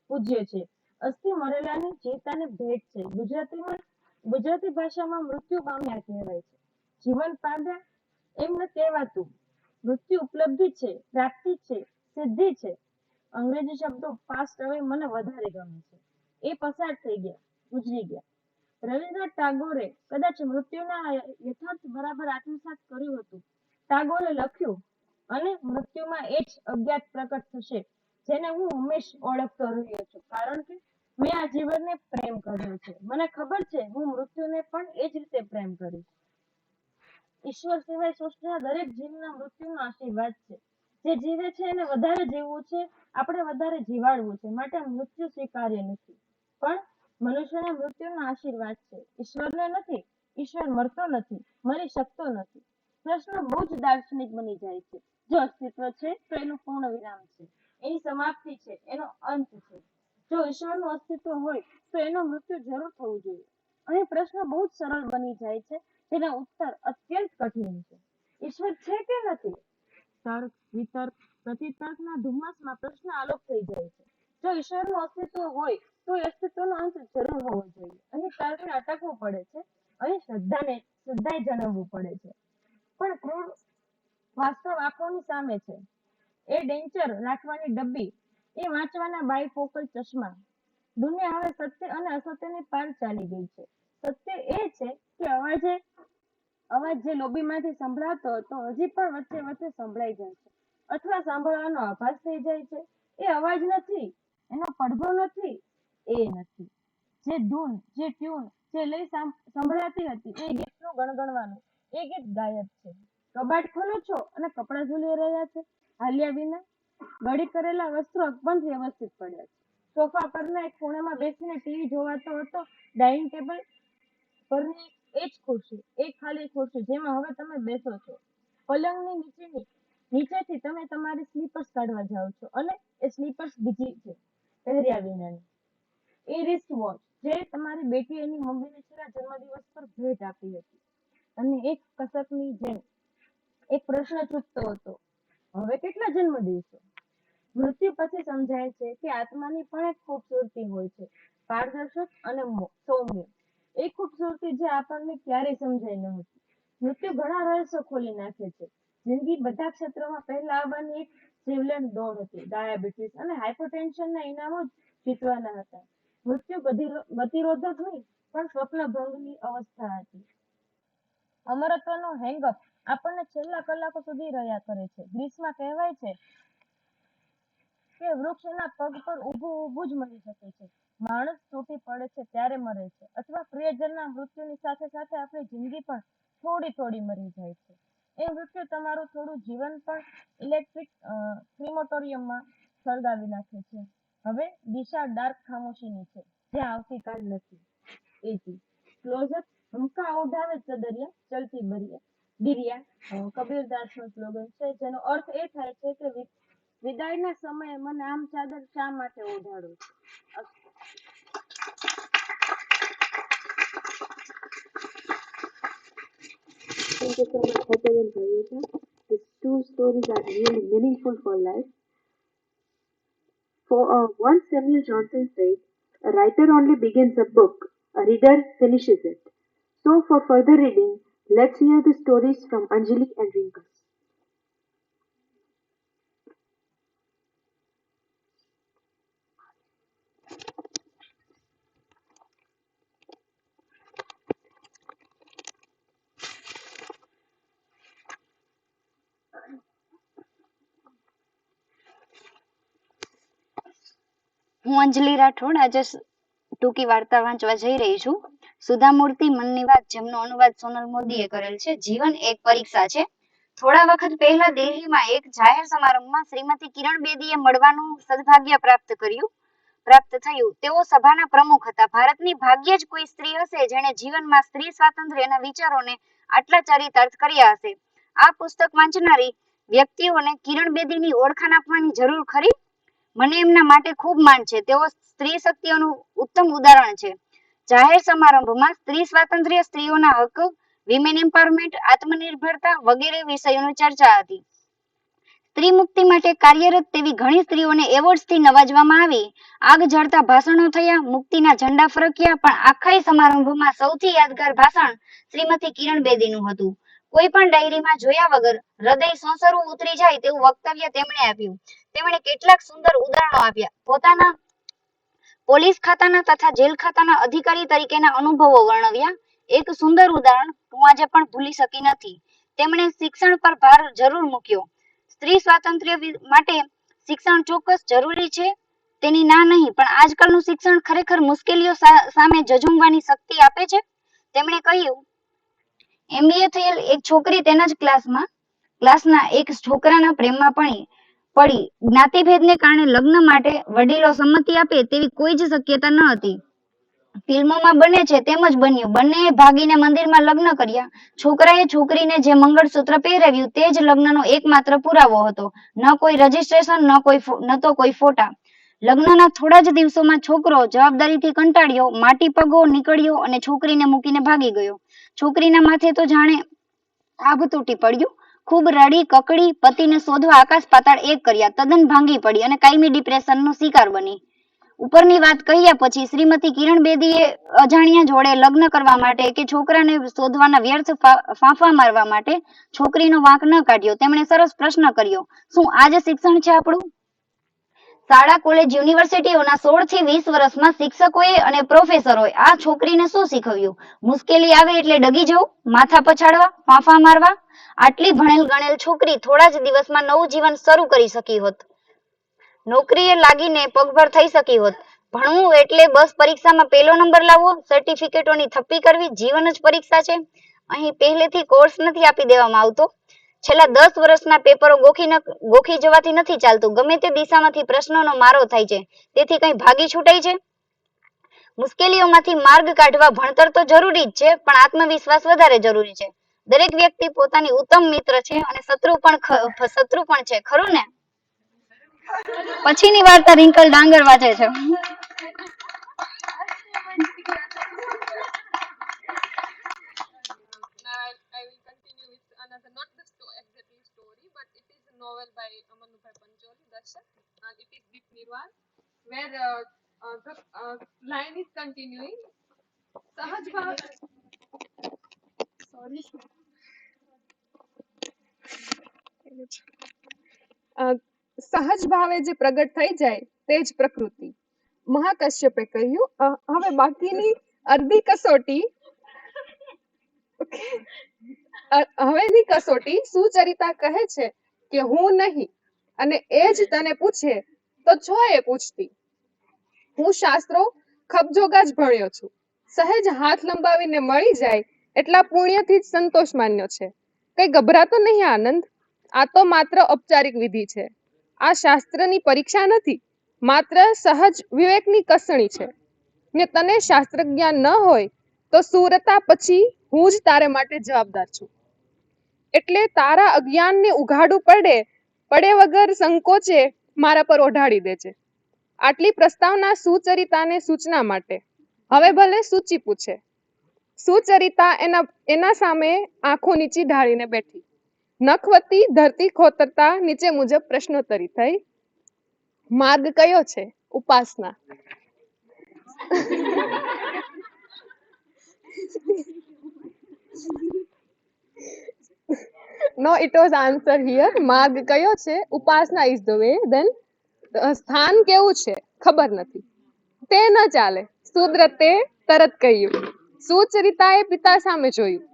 પૂજ્ય છે. અસ્થિ મરેલાની ચેતાને ભેટ છે. ગુજરાતી ભાષામાં મૃત્યુ પામ્યા કહેવાય છે. જીવન પામ્યા એમ ન કહેવાતું. મૃત્યુ ઉપલબ્ધિ છે, પ્રાપ્તિ છે, સિદ્ધિ છે. અંગ્રેજી શબ્દો પાસ્ટ અવે મને વધારે ગમે છે. એ પસાર થઈ ગયા, ગુજરી ગયા. રવિન્દ્રનાથ ટાગોરે કદાચ મૃત્યુના યથાર્થ બરાબર આત્મસાત કર્યું હતું. ટાગોરે લખ્યું, અને મૃત્યુમાં એ જ અજ્ઞાત પ્રકટ થશે જેને હું હંમેશ ઓળખતો રહ્યો છું, કારણ કે મેં આ જીવનને પ્રેમ કર્યો છે. મને ખબર છે હું મૃત્યુને પણ એ જ રીતે પ્રેમ કરીશ. ઈશ્વર સિવાય સૃષ્ટિના દરેક જીવના મૃત્યુનો આશીર્વાદ છે. જે જીવે છે એને વધારે જીવવું છે, આપણે વધારે જીવાડવું છે, માટે મૃત્યુ સ્વીકાર્ય નથી. પણ મનુષ્યના મૃત્યુનો આશીર્વાદ છે. ઈશ્વરને નથી. ઈશ્વર મરતો નથી, મરી શકતો નથી. પ્રશ્ન બહુ જ દાર્શનિક બની જાય છે. જો અસ્તિત્વ છે તો એનું પૂર્ણ વિરામ છે, એની સમાપ્તિ છે, એનો અંત છે. જો ઈશ્વરનું અસ્તિત્વ હોય તો એનું મૃત્યુ જરૂર થવું જોઈએ. અહીં પ્રશ્ન બહુ જ સરળ બની જાય છે, જેના ઉત્તર અત્યંત કઠિન છે. ઈશ્વર છે કે નથી? તર્ક, વિતર્ક, પ્રતિતર્કના ધુમ્મસમાં પ્રશ્ન આલોપ થઈ જાય છે. જો ઈશ્વરનું અસ્તિત્વ હોય તો એ અસ્તિત્વનો અંત જરૂર હોવો જોઈએ. અહીં તર્કને અટકવું પડે છે, અહીં શ્રદ્ધાએ જણાવવું પડે છે. પણ ક્રૂર વાસ્તવ આંખોની સામે છે. એ ડેન્ચર રાખવાની ડબ્બી, એ વાંચવાના બાયફોકલ ચશ્મા. દુનિયા હવે સત્ય અને અસત્યની પાર ચાલી ગઈ છે. સત્ય એ છે કે અવાજ જે લોબીમાંથી સંભળાતો હતો હજી પણ વચ્ચે વચ્ચે સંભળાઈ જાય છે, અથવા સાંભળવાનો આભાસ થઈ જાય છે. એ અવાજ નથી, એનો પડઘો નથી, એ નથી. જે ધૂન, જે ટ્યુન, જે લય સંભળાતી હતી, એ ગીતનું ગણગણવાનું, એ ગીત ગાયબ છે. કબાટ ખોલો છો અને કપડાં ઝૂલી રહ્યા છે, હાલ્યા વિના. ગળી કરેલા વસ્ત્રો અકબંધ વ્યવસ્થિત પડ્યા છે. સોફા પરના એક ખૂણામાં બેસીને ટીવી જોવાતો હતો. ડાઇનિંગ ટેબલ પરની એ જ ખુરશી, એક ખાલી ખુરશી જેમાં હવે તમે બેસો છો. પલંગની નીચેથી તમે તમારી સ્લીપર્સ કાઢવા જાઓ છો, અને એ સ્લીપર્સ બીજી છે, પહેર્યા વિનાની. એ રિસ્ટ વોચ જે તમારી બેટી એની મમ્મીને છેલ્લા જન્મદિવસ પર ભેટ આપી હતી. અને એક કસકની જેમ એક પ્રશ્ન ચૂકતો હતો, હવે કેટલા જન્મદિવસો? મૃત્યુ પછી સમજાય છે કે આત્માની પણ એક ખૂબસૂરતી હોય છે, પારદર્શક અને સૌમ્ય. એ ખૂબસૂરતી જે આપણને ક્યારેય સમજાઈ ન હતી. મૃત્યુ ઘણા રહસ્યો ખોલી નાખે છે. જિંદગી બધા ક્ષેત્રોમાં પહેલા આવવાની એક જીવલેણ દોડ હતી. ડાયાબિટીસ અને હાઇપરટેન્શનના ઇનામો જ જીતવાના હતા. મૃત્યુ ગતિરોધક નહીં, પણ સ્વપ્નભંગની અવસ્થા હતી. અમરત્વનો હેંગઅપ આપણને છેલ્લા કલાકો સુધી રહ્યા કરે છે. ગ્રીસમાં કહેવાય છે કે વૃક્ષના પગ પર ઊભું જ મરી શકે છે. માણસ તૂટી પડે છે ત્યારે મરે છે, અથવા પ્રિયજનના મૃત્યુની સાથે સાથે આપણી જિંદગી પણ થોડી થોડી મરી જાય છે. એ મૃત્યુ તમારું થોડું જીવન પણ ઇલેક્ટ્રિક ક્રિમોટોરિયમમાં સળગાવી નાખે છે. હવે દિશા ડાર્ક ખામોશીની છે, જ્યાં આવતીકાલ નથી. એથી ક્લોઝઅપ હમકા ઓઢાવે ચદરિયા, ચલતી બિરિયા કબીરદાસનું સ્લોગન છે, જેનો અર્થ એ થાય છે કે વિદાયના સમયે મને આમ ચાદર શા માટે ઓઢાડો છો? Thank you so much, Heather and Rayuta. These two stories are really meaningful for life. Once Samuel Johnson said, a writer only begins a book, a reader finishes it. So for further reading, let's hear the stories from Anjali and Rinkas. હું અંજલિ રાઠોડ આજે ટૂંકી વાર્તા વાંચવા જઈ રહી છું. સુધામૂર્તિ મનની વાત, જેમનો અનુવાદ સોનલ મોદીએ કરેલ છે. જીવન એક પરીક્ષા છે. થોડા વખત પહેલા દિલ્હીમાં એક જાહેર સમારંભમાં શ્રીમતી કિરણ બેદીએ મળવાનું સદભાગ્ય પ્રાપ્ત થયું. તેઓ સભાના પ્રમુખ હતા. ભારતની ભાગ્યે જ કોઈ સ્ત્રી હશે જેણે જીવનમાં સ્ત્રી સ્વાતંત્ર્યના વિચારોને આટલા ચરિતાર્થ કર્યા હશે. આ પુસ્તક વાંચનારી વ્યક્તિઓને કિરણ બેદીની ઓળખાણ આપવાની જરૂર ખરી? મને એમના માટે ખૂબ માન છે. તેઓ સ્ત્રી શક્તિઓનું ઉત્તમ ઉદાહરણ છે. જાહેર સમારંભમાં સ્ત્રી સ્વાતંત્ર્ય, સ્ત્રીઓના હક, વિમેન એમ્પાવરમેન્ટ, આત્મનિર્ભરતા વગેરે વિષયોની ચર્ચા હતી. સ્ત્રી મુક્તિ માટે કાર્યરત તેવી ઘણી સ્ત્રીઓને એવોર્ડ્સથી નવાજવામાં આવી. આગ ઝરતા ભાષણો થયા, મુક્તિના ઝંડા ફરક્યા, પણ આખા સમારંભમાં સૌથી યાદગાર ભાષણ શ્રીમતી કિરણ બેદીનું હતું. કોઈ પણ ડાયરીમાં જોયા વગર હૃદય સોંસરવું ઉતરી જાય તેવું વક્તવ્ય તેમણે આપ્યું. તેમણે કેટલાક સુંદર ઉદાહરણો આપ્યા. પોતાના પોલીસ ખાતાના તથા જેલ ખાતાના અધિકારી તરીકેના અનુભવો વર્ણવ્યા. એક સુંદર ઉદાહરણ હું આજે પણ ભૂલી શકી નથી. તેમણે શિક્ષણ પર ભાર જરૂર મૂક્યો. સ્ત્રી સ્વાતંત્ર્ય માટે શિક્ષણ ચોક્કસ જરૂરી છે તેની ના નહીં, પણ આજકાલનું શિક્ષણ ખરેખર મુશ્કેલીઓ સામે ઝઝૂમવાની શક્તિ આપે છે. તેમણે કહ્યું, MBA થયેલ એક છોકરી તેના જ ક્લાસના એક છોકરાના પ્રેમમાં પડી. જ્ઞાતિભેદને કારણે લગ્ન માટે વડીલો સંમતિ આપે તેવી કોઈ જ શક્યતા ન હતી. ફિલ્મોમાં બને છે તેમ જ બન્યું. બંનેએ ભાગીને મંદિરમાં લગ્ન કર્યા. છોકરાએ છોકરીને જે મંગળસૂત્ર પહેરાવ્યું તે જ લગ્નનો એકમાત્ર પુરાવો હતો. ન કોઈ રજીસ્ટ્રેશન, ન તો કોઈ ફોટા. લગ્નના થોડા જ દિવસોમાં છોકરો જવાબદારીથી કંટાળ્યો, માટી પગો નીકળ્યો અને છોકરીને મૂકીને ભાગી ગયો. છોકરીના માથે તો જાણે આભ તૂટી પડ્યું. ખૂબ રડી કકડી, પતિને શોધવા આકાશ પાતાળ એક કર્યા. તદ્દન ભાંગી પડી અને કાયમી ડિપ્રેશનનો શિકાર બની. ઉપરની વાત કહ્યા પછી શ્રીમતી કિરણ બેદીએ અજાણ્યા જોડે લગ્ન કરવા માટે કે છોકરાને શોધવાના વ્યર્થ ફાંફા મારવા માટે છોકરીનો વાંક ન કાઢ્યો. તેમણે સરસ પ્રશ્ન કર્યો, શું આ જ શિક્ષણ છે આપણું? શાળા, કોલેજ, યુનિવર્સિટીઓના 16 થી 20 વર્ષમાં શિક્ષકોએ અને પ્રોફેસરોએ આ છોકરીને શું શીખવ્યું? મુશ્કેલી આવે એટલે ડગી જવું, માથા પછાડવા, ફાંફા મારવા? આટલી ભણેલ ગણેલ છોકરી થોડા જ દિવસમાં નવું જીવન શરૂ કરી શકી હોત. નોકરીએ લાગીને પગભર થઈ શકી હોત. ભણવું એટલે બસ પરીક્ષામાં પહેલો નંબર લાવવો, સર્ટિફિકેટોની થપ્પી કરવી? જીવન જ પરીક્ષા છે. અહીં પહેલેથી કોર્સ નથી આપી દેવામાં આવતો. છેલ્લા 10 વર્ષના પેપરો ગોખી જવાથી નથી ચાલતું. ગમે તે દિશામાંથી પ્રશ્નોનો મારો થાય છે. તેથી કંઈ ભાગી છૂટાય છે? મુશ્કેલીઓમાંથી માર્ગ કાઢવા ભણતર તો જરૂરી જ છે, પણ આત્મવિશ્વાસ વધારે જરૂરી છે. દરેક વ્યક્તિ પોતાની ઉત્તમ મિત્ર છે અને શત્રુ પણ છે, ખરું ને? પછીની વાર્તા રિંકલ ડાંગર વાંચે છે. સહજ ભાવે જે પ્રગટ થઈ જાય તે જ પ્રકૃતિ. મહાકશ્યપે કહ્યું, હવે બાકીની અડધી કસોટી હવેની કસોટી સુચરિતા કહે છે કે હું નહીં, અને એ જ તને પૂછે તો છો એ પૂછતી. હું શાસ્ત્રો ખબજોગા જ ભણ્યો છું. સહેજ હાથ લંબાવીને મળી જાય એટલા પુણ્યથી જ સંતોષ માન્યો છે. કઈ ગભરાતો નહીં આનંદ. આ તો માત્ર ઔપચારિક વિધિ છે. આ શાસ્ત્રની પરીક્ષા નથી, માત્ર સહજ વિવેકની કસણી છે. ને તને શાસ્ત્ર જ્ઞાન ન હોય તો સુરતા પછી હું જ તારે માટે જવાબદાર છું. એટલે તારા અજ્ઞાનને ઉઘાડું પડે વગર સંકોચે મારા પર ઓઢાડી દેજે. આટલી પ્રસ્તાવના સુચરિતાને સૂચના માટે. હવે ભલે સૂચિ પૂછે. સુચરિતા એના સામે આંખો નીચી ઢાળીને બેઠી. નખવતી ધરતી ખોતરતા નીચે મુજબ પ્રશ્નોત્તરી થઈ. માર્ગ કયો છે? ઉપાસના. No, it was answer here. માર્ગ કયો છે? ઉપાસના is the way. Then સ્થાન કેવું છે? ખબર નથી. તે ન ચાલે. સુદ્રતે તરત કહ્યું. સુચરિતાએ પિતા સામે જોયું.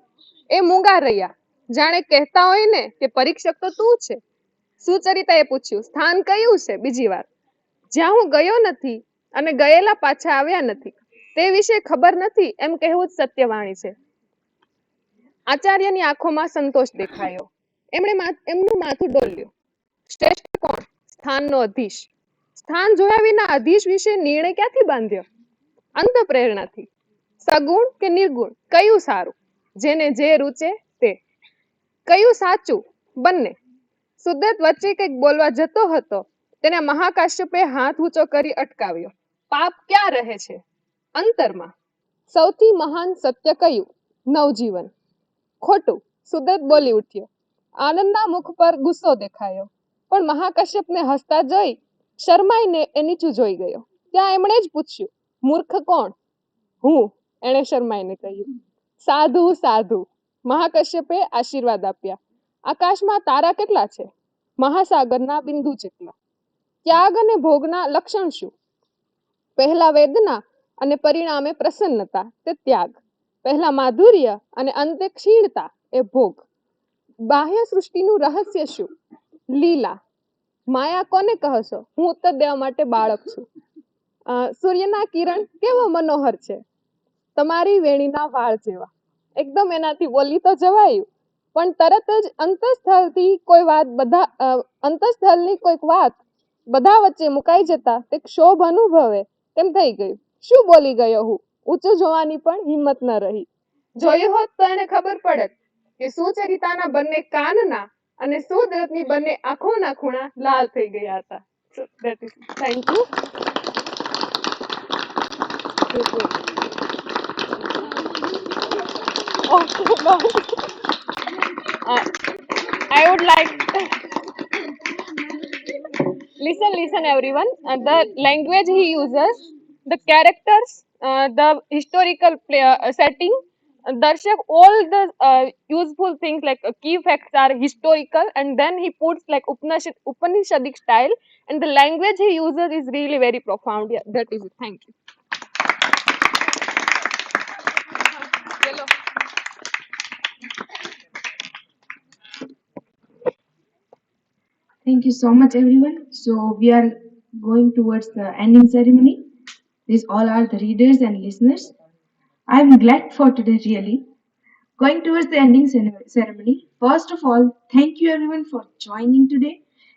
એ મૂંગા રહ્યા, જાણે કહેતા હોય ને કે પરીક્ષક તો તું છે. સુચરિતાએ પૂછ્યું, સ્થાન કયું છે? બીજી વાર. જ્યાં હું ગયો નથી અને ગયેલા પાછા આવ્યા નથી તે વિશે ખબર નથી એમ કહેવું જ સત્યવાણી છે. આચાર્યની આંખોમાં સંતોષ દેખાયો. એમનું માથું ડોલ્યું. શ્રેષ્ઠ કોણ? સ્થાનનો અધીશ. સ્થાન જોયા વિના અધીશ વિશે નિર્ણય ક્યાંથી બાંધ્યો? અંતઃપ્રેરણાથી. સગુણ કે નિર્ગુણ? કયું સારું? જેને જે રૂચે તે. કયું સાચું? બંને. સુદત વચ્ચે કંઈક બોલવા જતો હતો, તેને મહાકાશ્યપે હાથ ઊંચો કરી અટકાવ્યો. પાપ ક્યાં રહે છે? અંતરમાં. સૌથી મહાન સત્ય કયું? નવજીવન. ખોટું. સુદત બોલી ઉઠ્યો. આનંદના મુખ પર ગુસ્સો દેખાયો, પણ મહાકશ્યપને હસતા જોઈ શરમાઈને એ નીચું જોઈ ગયો. ત્યાં એમણે જ પૂછ્યું, મૂર્ખ કોણ? હું. એણે શરમાઈને કહ્યું. સાધુ સાધુ. મહાકશ્યપે આશીર્વાદ આપ્યા. આકાશમાં તારા કેટલા છે? મહાસાગરના બિંદુ જેટલા. ત્યાગ અને ભોગના લક્ષણ શું? પહેલા વેદના અને પરિણામે પ્રસન્નતા તે ત્યાગ. પહેલા માધુર્ય અને અંતે ક્ષીણતા એ ભોગ. બાહ્ય સૃષ્ટિનું રહસ્ય શું? લીલા. માયા કોને કહશો? હું ઉત્તર દેવા માટે બાળક છું. સૂર્યના કિરણ કેવો મનોહર છે, તમારી વેણીના વાળ જેવા. એકદમ એનાથી બોલી તો જવાયું, પણ તરત જ અંતઃસ્થળની કોઈક વાત બધા વચ્ચે મુકાઈ જતા તે ક્ષોભ અનુભવે તેમ થઈ ગયું. શું બોલી ગયો હું? ઊંચું જોવાની પણ હિંમત ન રહી. જોયું હોત તો એને ખબર પડત કે સુચરિતાના બંને કાનના અને સુદ્રતની બંને આંખોના ખૂણા લાલ થઈ ગયા હતા. Thank you. I would like listen everyone. The language he uses, the characters, the historical setting, Darshak, all the useful things like key facts are historical, and then he puts like Upanishadic style, and the language he uses is really very profound. Yeah, that is it. Thank you. Thank you so much, everyone. So we are going towards the ending ceremony. These all are the readers and listeners. I'm glad for today, really. Going towards the ending ceremony, first of all, thank you everyone for joining today.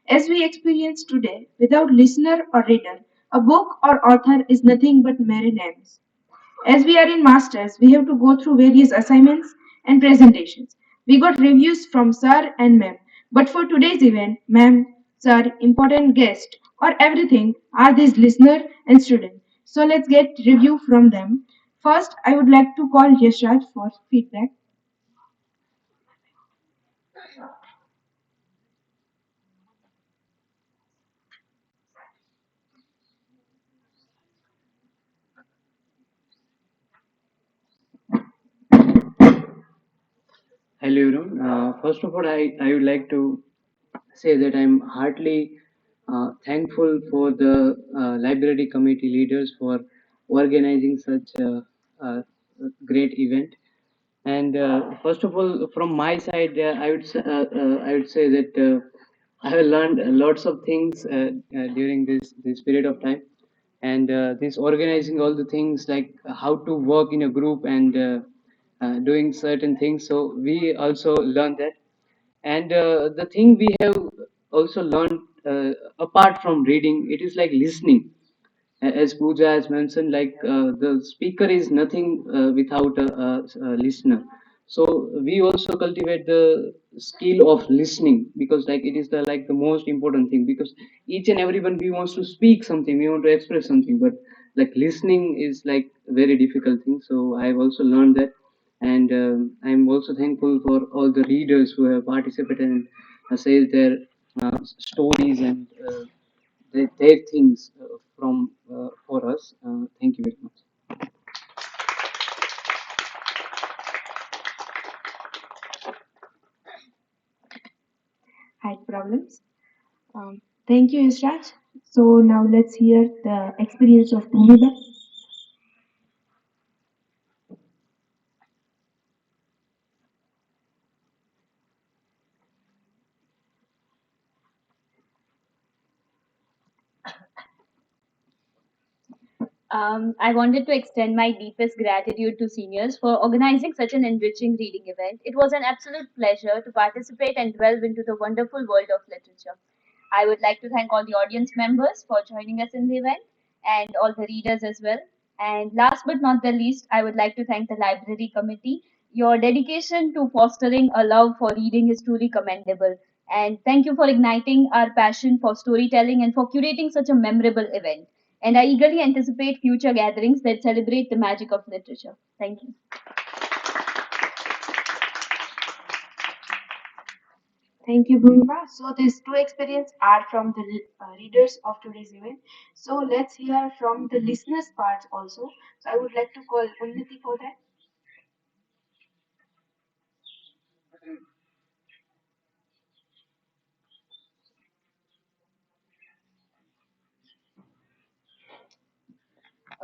As we experienced today, without listener or reader, a book or author is nothing but mere names. As we are in masters, we have to go through various assignments and presentations. We got reviews from sir and ma'am. But for today's event, ma'am, sir, important guest, or everything are these listener and student. So let's get review from them. First, I would like to call Yashraj for feedback. Hello everyone. First of all, I would like to say that I'm heartily thankful for the library committee leaders for organizing such a great event. And first of all, from my side, I would say that I have learned lots of things during this period of time, and this organizing all the things like how to work in a group and doing certain things. So we also learned that, and the thing we have also learned apart from reading, it is like listening. As Pooja has mentioned, like the speaker is nothing without a listener. So we also cultivate the skill of listening, because like it is the most important thing, because each and everyone we wants to speak something, we want to express something, but like listening is like a very difficult thing. So I have also learned that, and I'm also thankful for all the readers who have participated and said their stories and they take things from for us. Thank you very much. Height problems. Thank you, Yashraj. So now let's hear the experience of Bhumika. I wanted to extend my deepest gratitude to seniors for organizing such an enriching reading event. It was an absolute pleasure to participate and delve into the wonderful world of literature. I would like to thank all the audience members for joining us in the event and all the readers as well. And last but not the least, I would like to thank the library committee. Your dedication to fostering a love for reading is truly commendable. And thank you for igniting our passion for storytelling and for curating such a memorable event. And I eagerly anticipate future gatherings that celebrate the magic of literature. Thank you. Thank you, Bhumika. So these two experiences are from the readers of today's event. So let's hear from the listeners' parts also. So I would like to call Unnati for that.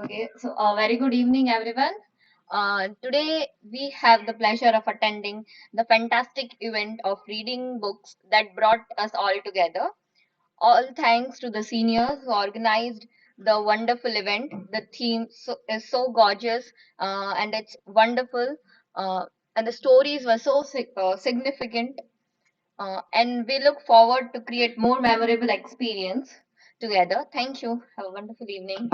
Okay, so very good evening, everyone. Today we have the pleasure of attending the fantastic event of reading books that brought us all together. All thanks to the seniors who organized the wonderful event. The theme is so gorgeous and it's wonderful, and the stories were so significant. And we look forward to create more memorable experience together. Thank you. Have a wonderful evening.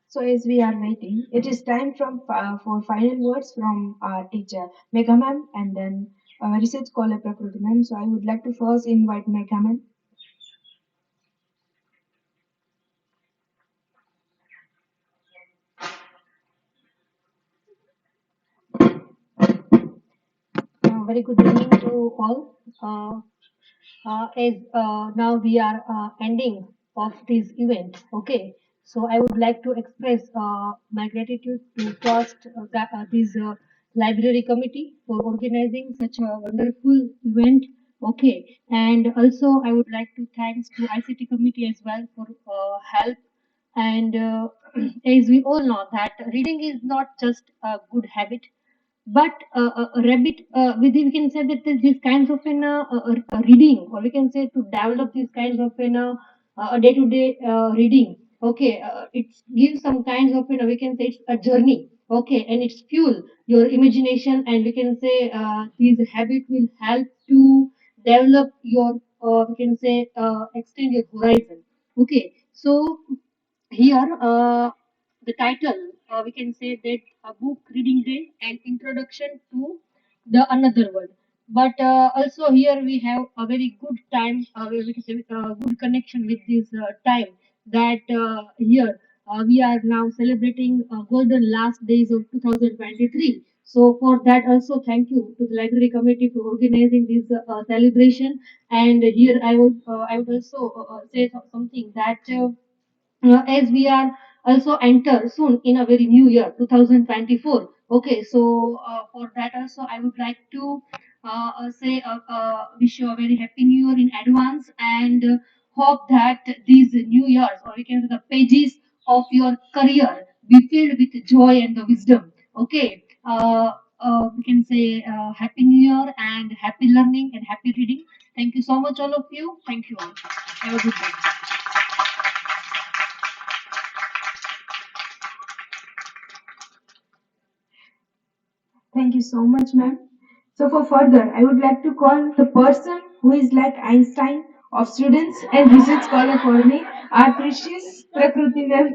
So as we are waiting, it is time for final words from our teacher Megha ma'am and then research scholar Prakruti ma'am. So I would like to first invite Megha ma'am. Very good evening to all. As now we are ending of this event, okay. So I would like to express my gratitude to first this library committee for organizing such a wonderful event, okay. And also I would like to thanks to ICT committee as well for help. And as we all know that reading is not just a good habit but a rabbit we can say that these kinds of reading, or we can say to develop these kinds of a day-to-day reading, okay. It gives some kinds of we can say it's a journey, okay, and it's fuel your imagination, and we can say these habit will help to develop your we can say extend your horizon, okay. So here, the title, we can say that a book reading day and introduction to the another world. But also here we have a very good time, we can say good connection with this time that here we are now celebrating golden last days of 2023. So for that also thank you to the library committee for organizing this celebration. And here I would also say something that. As we are also enter soon in a very new year 2024, okay. So for that also I would like to say wish you a very happy new year in advance, and hope that these new years, or we can say the pages of your career, be filled with joy and the wisdom, okay. We can say happy new year and happy learning and happy reading. Thank you so much all of you. Thank you all. Have a good day. Thank you so much, ma'am. So for further, I would like to call the person who is like Einstein of students and research scholar for me, our precious Prakruti ma'am.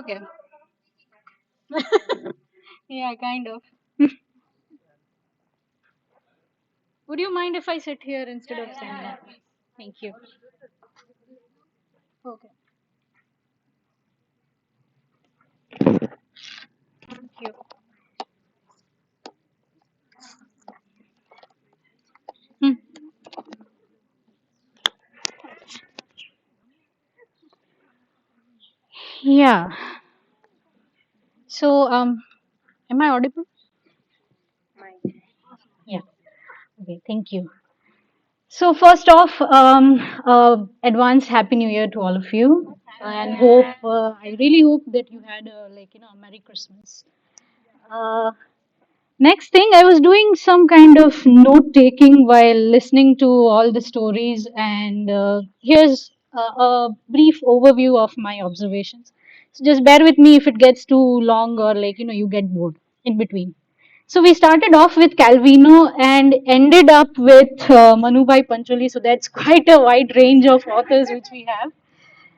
Okay. Yeah, kind of. Would you mind if I sit here instead of standing up? Thank you. Okay. Thank you. Hmm. Yeah. So, am I audible? Yeah. Okay. Thank you. So first off, advance Happy New Year to all of you, and hope I really hope that you had a Merry Christmas. Uh, Next thing, I was doing some kind of note taking while listening to all the stories, and here's a brief overview of my observations. So just bear with me if it gets too long, or you get bored in between. So we started off with Calvino and ended up with Manubhai Pancholi. So that's quite a wide range of authors which we have.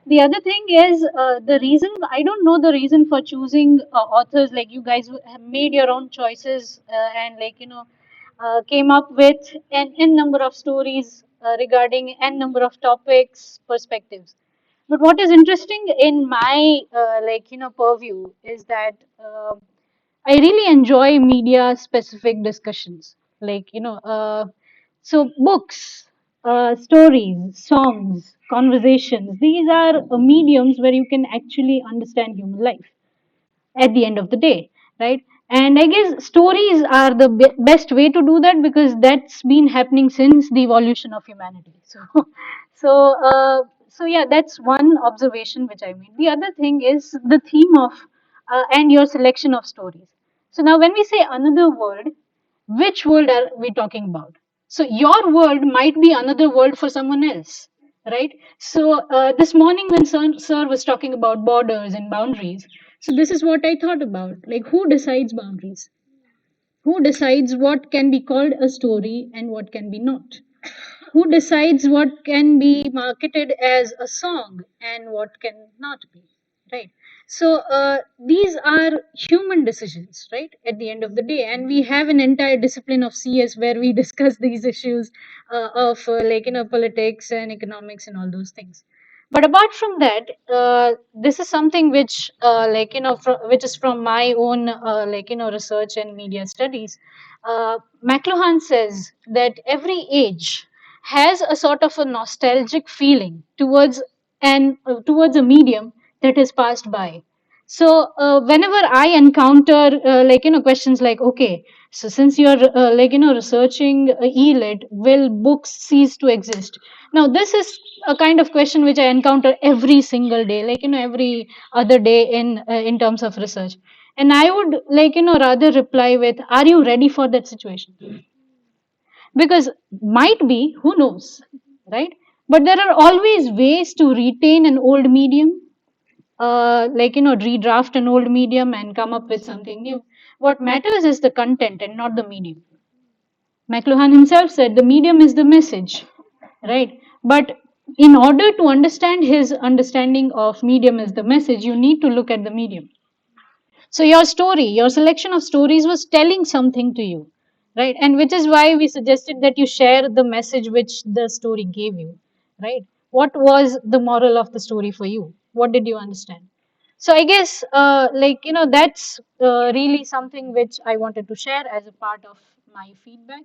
The other thing is the reason, I don't know the reason for choosing authors. Like, you guys have made your own choices, and came up with n number of stories regarding n number of topics, perspectives. But what is interesting in my purview is that I really enjoy media specific discussions. So books, stories, songs, conversations, these are mediums where you can actually understand human life at the end of the day, right? And I guess stories are the best way to do that, because that's been happening since the evolution of humanity. So, so yeah, that's one observation which I made. The other thing is the theme of and your selection of stories. So now, when we say another world, which world are we talking about? So your world might be another world for someone else, right? So this morning when sir was talking about borders and boundaries, so this is what I thought about. Like, who decides boundaries? Who decides what can be called a story and what can be not? Who decides what can be marketed as a song and what can not be, right? So these are human decisions, right, at the end of the day. And we have an entire discipline of CS where we discuss these issues of like, politics and economics and all those things. But apart from that, this is something which like, which is from my own like, research and media studies. McLuhan says that every age has a sort of a nostalgic feeling towards towards a medium that has passed by. So whenever I encounter like, questions like, okay, so since you're like, researching ELIT, will books cease to exist? Now this is a kind of question which I encounter every single day, like, every other day in terms of research. And I would like, rather reply with, are you ready for that situation? Because might be, who knows, right? But there are always ways to retain an old medium, like, redraft an old medium and come up with something new. What matters is the content and not the medium. McLuhan himself said the medium is the message, right? But in order to understand his understanding of medium as the message, you need to look at the medium. So your story, your selection of stories was telling something to you, right? And which is why we suggested that you share the message which the story gave you, right? What was the moral of the story for you? What did you understand? So I guess, like, that's really something which I wanted to share as a part of my feedback.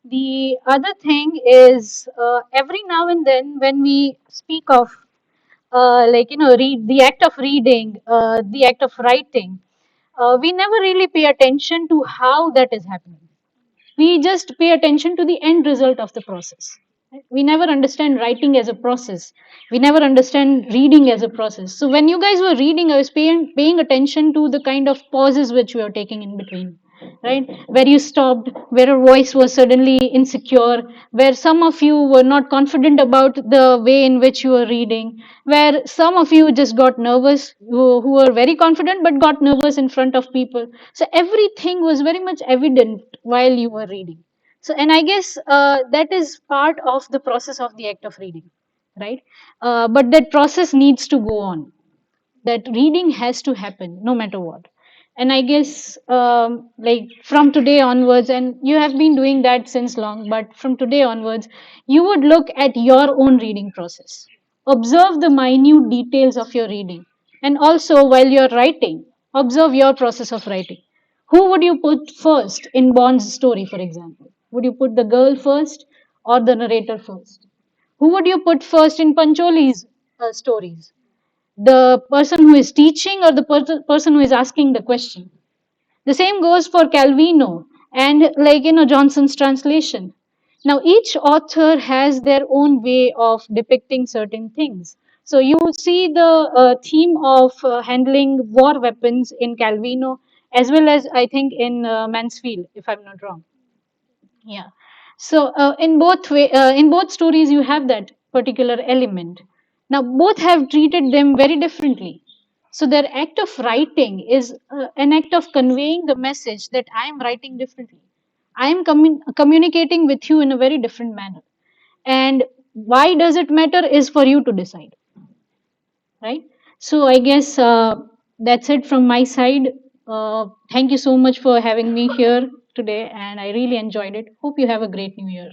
The other thing is, every now and then when we speak of like, read the act of reading, the act of writing, we never really pay attention to how that is happening. We just pay attention to the end result of the process. Right? We never understand writing as a process. We never understand reading as a process. So when you guys were reading, I was paying attention to the kind of pauses which we were taking in between, right? Where you stopped, where your voice was suddenly insecure, where some of you were not confident about the way in which you were reading, where some of you just got nervous, who were very confident but got nervous in front of people. So everything was very much evident while you were reading. So, and I guess that is part of the process of the act of reading, right? But that process needs to go on. That reading has to happen no matter what. And I guess, like, from today onwards, and you have been doing that since long, but from today onwards, you would look at your own reading process, observe the minute details of your reading, and also while you're writing, observe your process of writing. Who would you put first in Bond's story, for example? Would you put the girl first or the narrator first? Who would you put first in Pancholi's stories? The person who is teaching or the person who is asking the question? The same goes for Calvino and, like, Johnson's translation. Now each author has their own way of depicting certain things. So you see the theme of handling war weapons in Calvino, as well as I think in Mansfield, if I'm not wrong. Yeah. So in both stories, you have that particular element. Now both have treated them very differently. So their act of writing is an act of conveying the message that I am writing differently. I am communicating with you in a very different manner. And why does it matter is for you to decide, right? So I guess that's it from my side. Thank you so much for having me here today, and I really enjoyed it. Hope you have a great new year.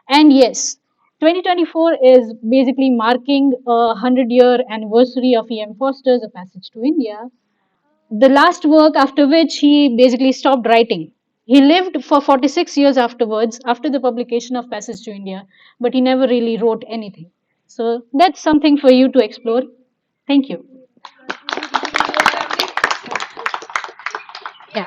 And yes, 2024 is basically marking a 100-year anniversary of E.M. Foster's A Passage to India, the last work after which he basically stopped writing. He lived for 46 years afterwards, after the publication of Passage to India, but he never really wrote anything. So that's something for you to explore. Thank you. Yeah.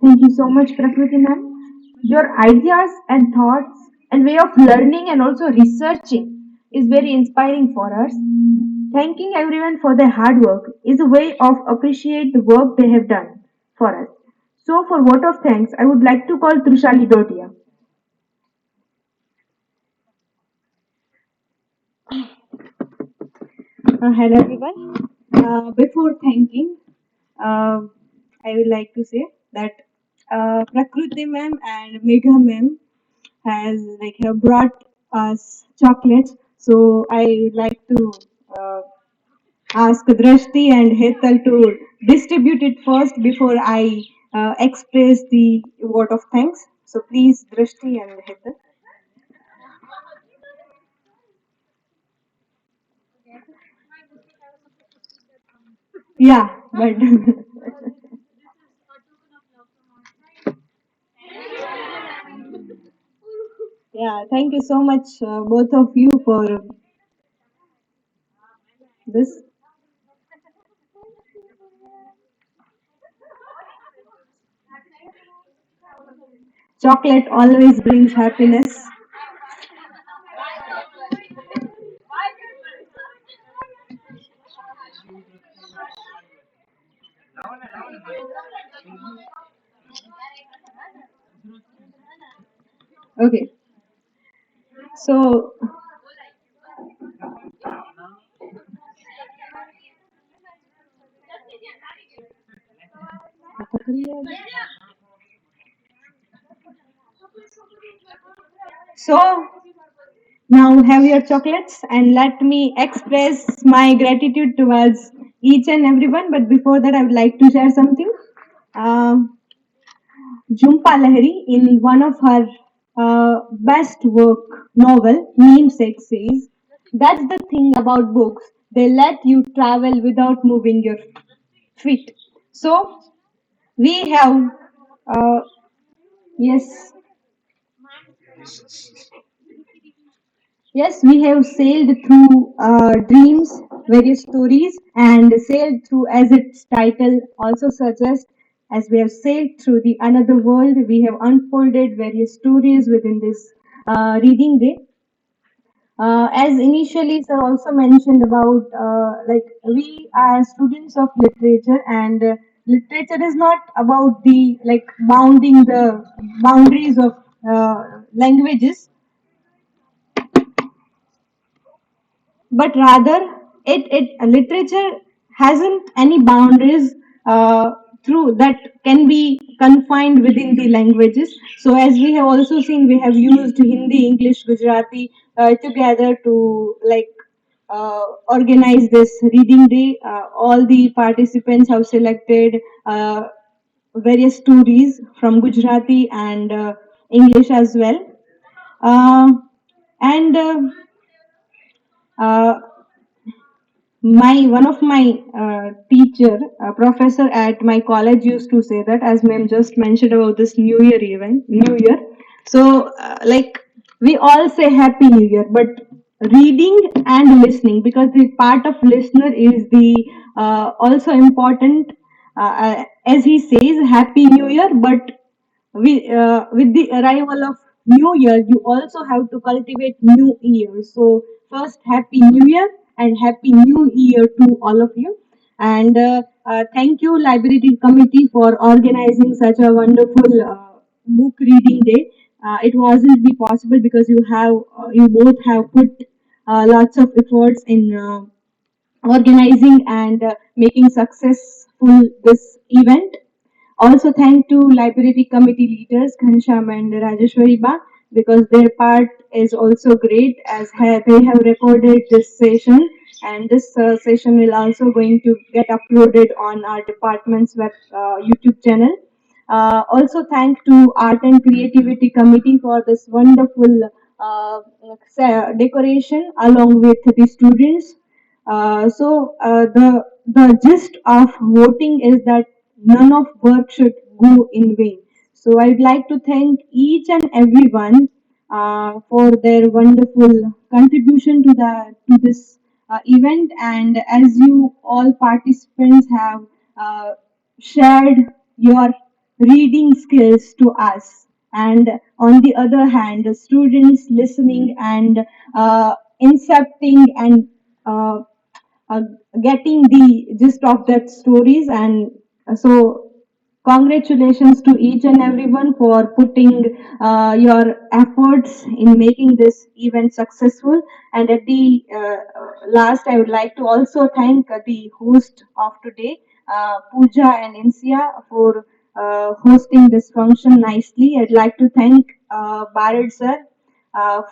Thank you so much, Prakriti ma'am. Your ideas and thoughts and way of learning and also researching is very inspiring for us. Thanking everyone for their hard work is a way of appreciate the work they have done for us. So, for vote of thanks, I would like to call Trushali Dodia. Hello everyone. Before thanking, uh, I would like to say that Prakruti ma'am and Megha ma'am has have brought us chocolates. So I would like to uh, ask Drashti and Hetal to distribute it first before I express the word of thanks. So please, Drashti and Hetal. Yeah, but yeah, thank you so much, both of you, for this. Chocolate always brings happiness. Okay, so so now have your chocolates and let me express my gratitude towards each and everyone. But before that, I would like to share something. Um, Jhumpa Lahiri, in one of her best work novel, Namesake, says, "That's the thing about books. They let you travel without moving your feet." So we have, uh, yes, yes, we have sailed through dreams, various stories, and sailed through, as its title also suggests, as we have sailed through the another world, we have unfolded various stories within this reading day. As initially sir also mentioned about like we are students of literature and literature is not about the like bounding the boundaries of languages, but rather it literature hasn't any boundaries through that can be confined within the languages. So as we have also seen, we have used Hindi, English, Gujarati together to like organize this reading day. All the participants have selected various stories from Gujarati and English as well. Um and uh, my one of my teacher professor at my college used to say that, as ma'am just mentioned about this new year, so like we all say happy new year, but reading and listening, because the part of listener is the also important, as he says happy new year, but with the arrival of new year you also have to cultivate new year. So first, happy new year and happy new year to all of you. And thank you library committee for organizing such a wonderful book reading day. It wasn't be possible because you both have put lots of efforts in organizing and making successful this event. Also, thank to library committee leaders Ghansham and Rajeshwari Ba, because their part is also great, as they have recorded this session, and this session will also going to get uploaded on our department's web YouTube channel. Also, thank to Art and Creativity Committee for this wonderful decoration along with the students. The gist of voting is that none of work should go in vain. So I'd like to thank each and everyone for their wonderful contribution to this event. And as you all participants have shared your reading skills to us, and on the other hand, the students listening and incepting and uh, uh, getting the gist of that stories. And so congratulations to each and everyone for putting your efforts in making this event successful. And at the last, I would like to also thank the host of today, Pooja and Insia, for hosting this function nicely. I'd like to thank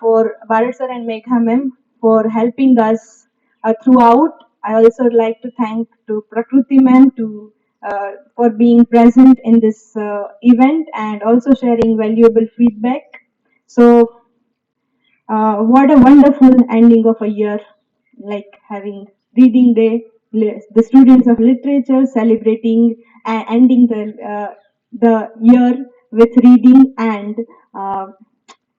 for Bharat sir and Megha ma'am for helping us throughout. I also like to thank to Prakruti ma'am for being present in this event and also sharing valuable feedback. So, what a wonderful ending of a year, like having reading day, the students of literature celebrating and ending the year with reading and uh,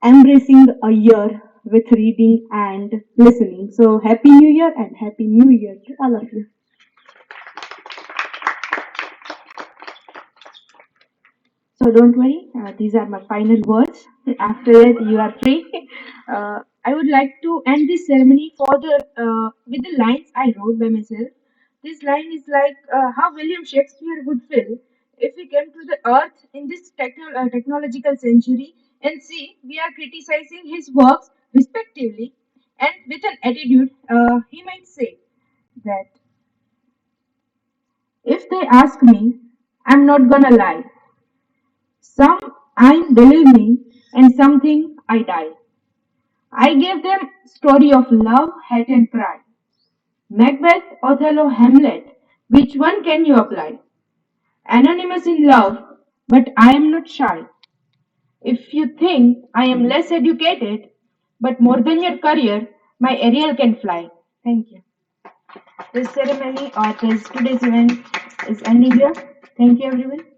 embracing a year with reading and listening. So, Happy New Year and Happy New Year to all of you. So don't worry, these are my final words. After that, you are free. I would like to end this ceremony for the with the lines I wrote by myself. This line is like how William Shakespeare would feel if we came to the earth in this technological century and see we are criticizing his works respectively, and with an attitude, he might say that if they ask me, I'm not gonna lie. Some I believe me, and something I die. I gave them story of love, hate, and pride. Macbeth, Othello, Hamlet. Which one can you apply? Anonymous in love, but I am not shy. If you think I am less educated, but more than your career, my Ariel can fly. Thank you. This ceremony or this today's event is ending here. Thank you, everyone.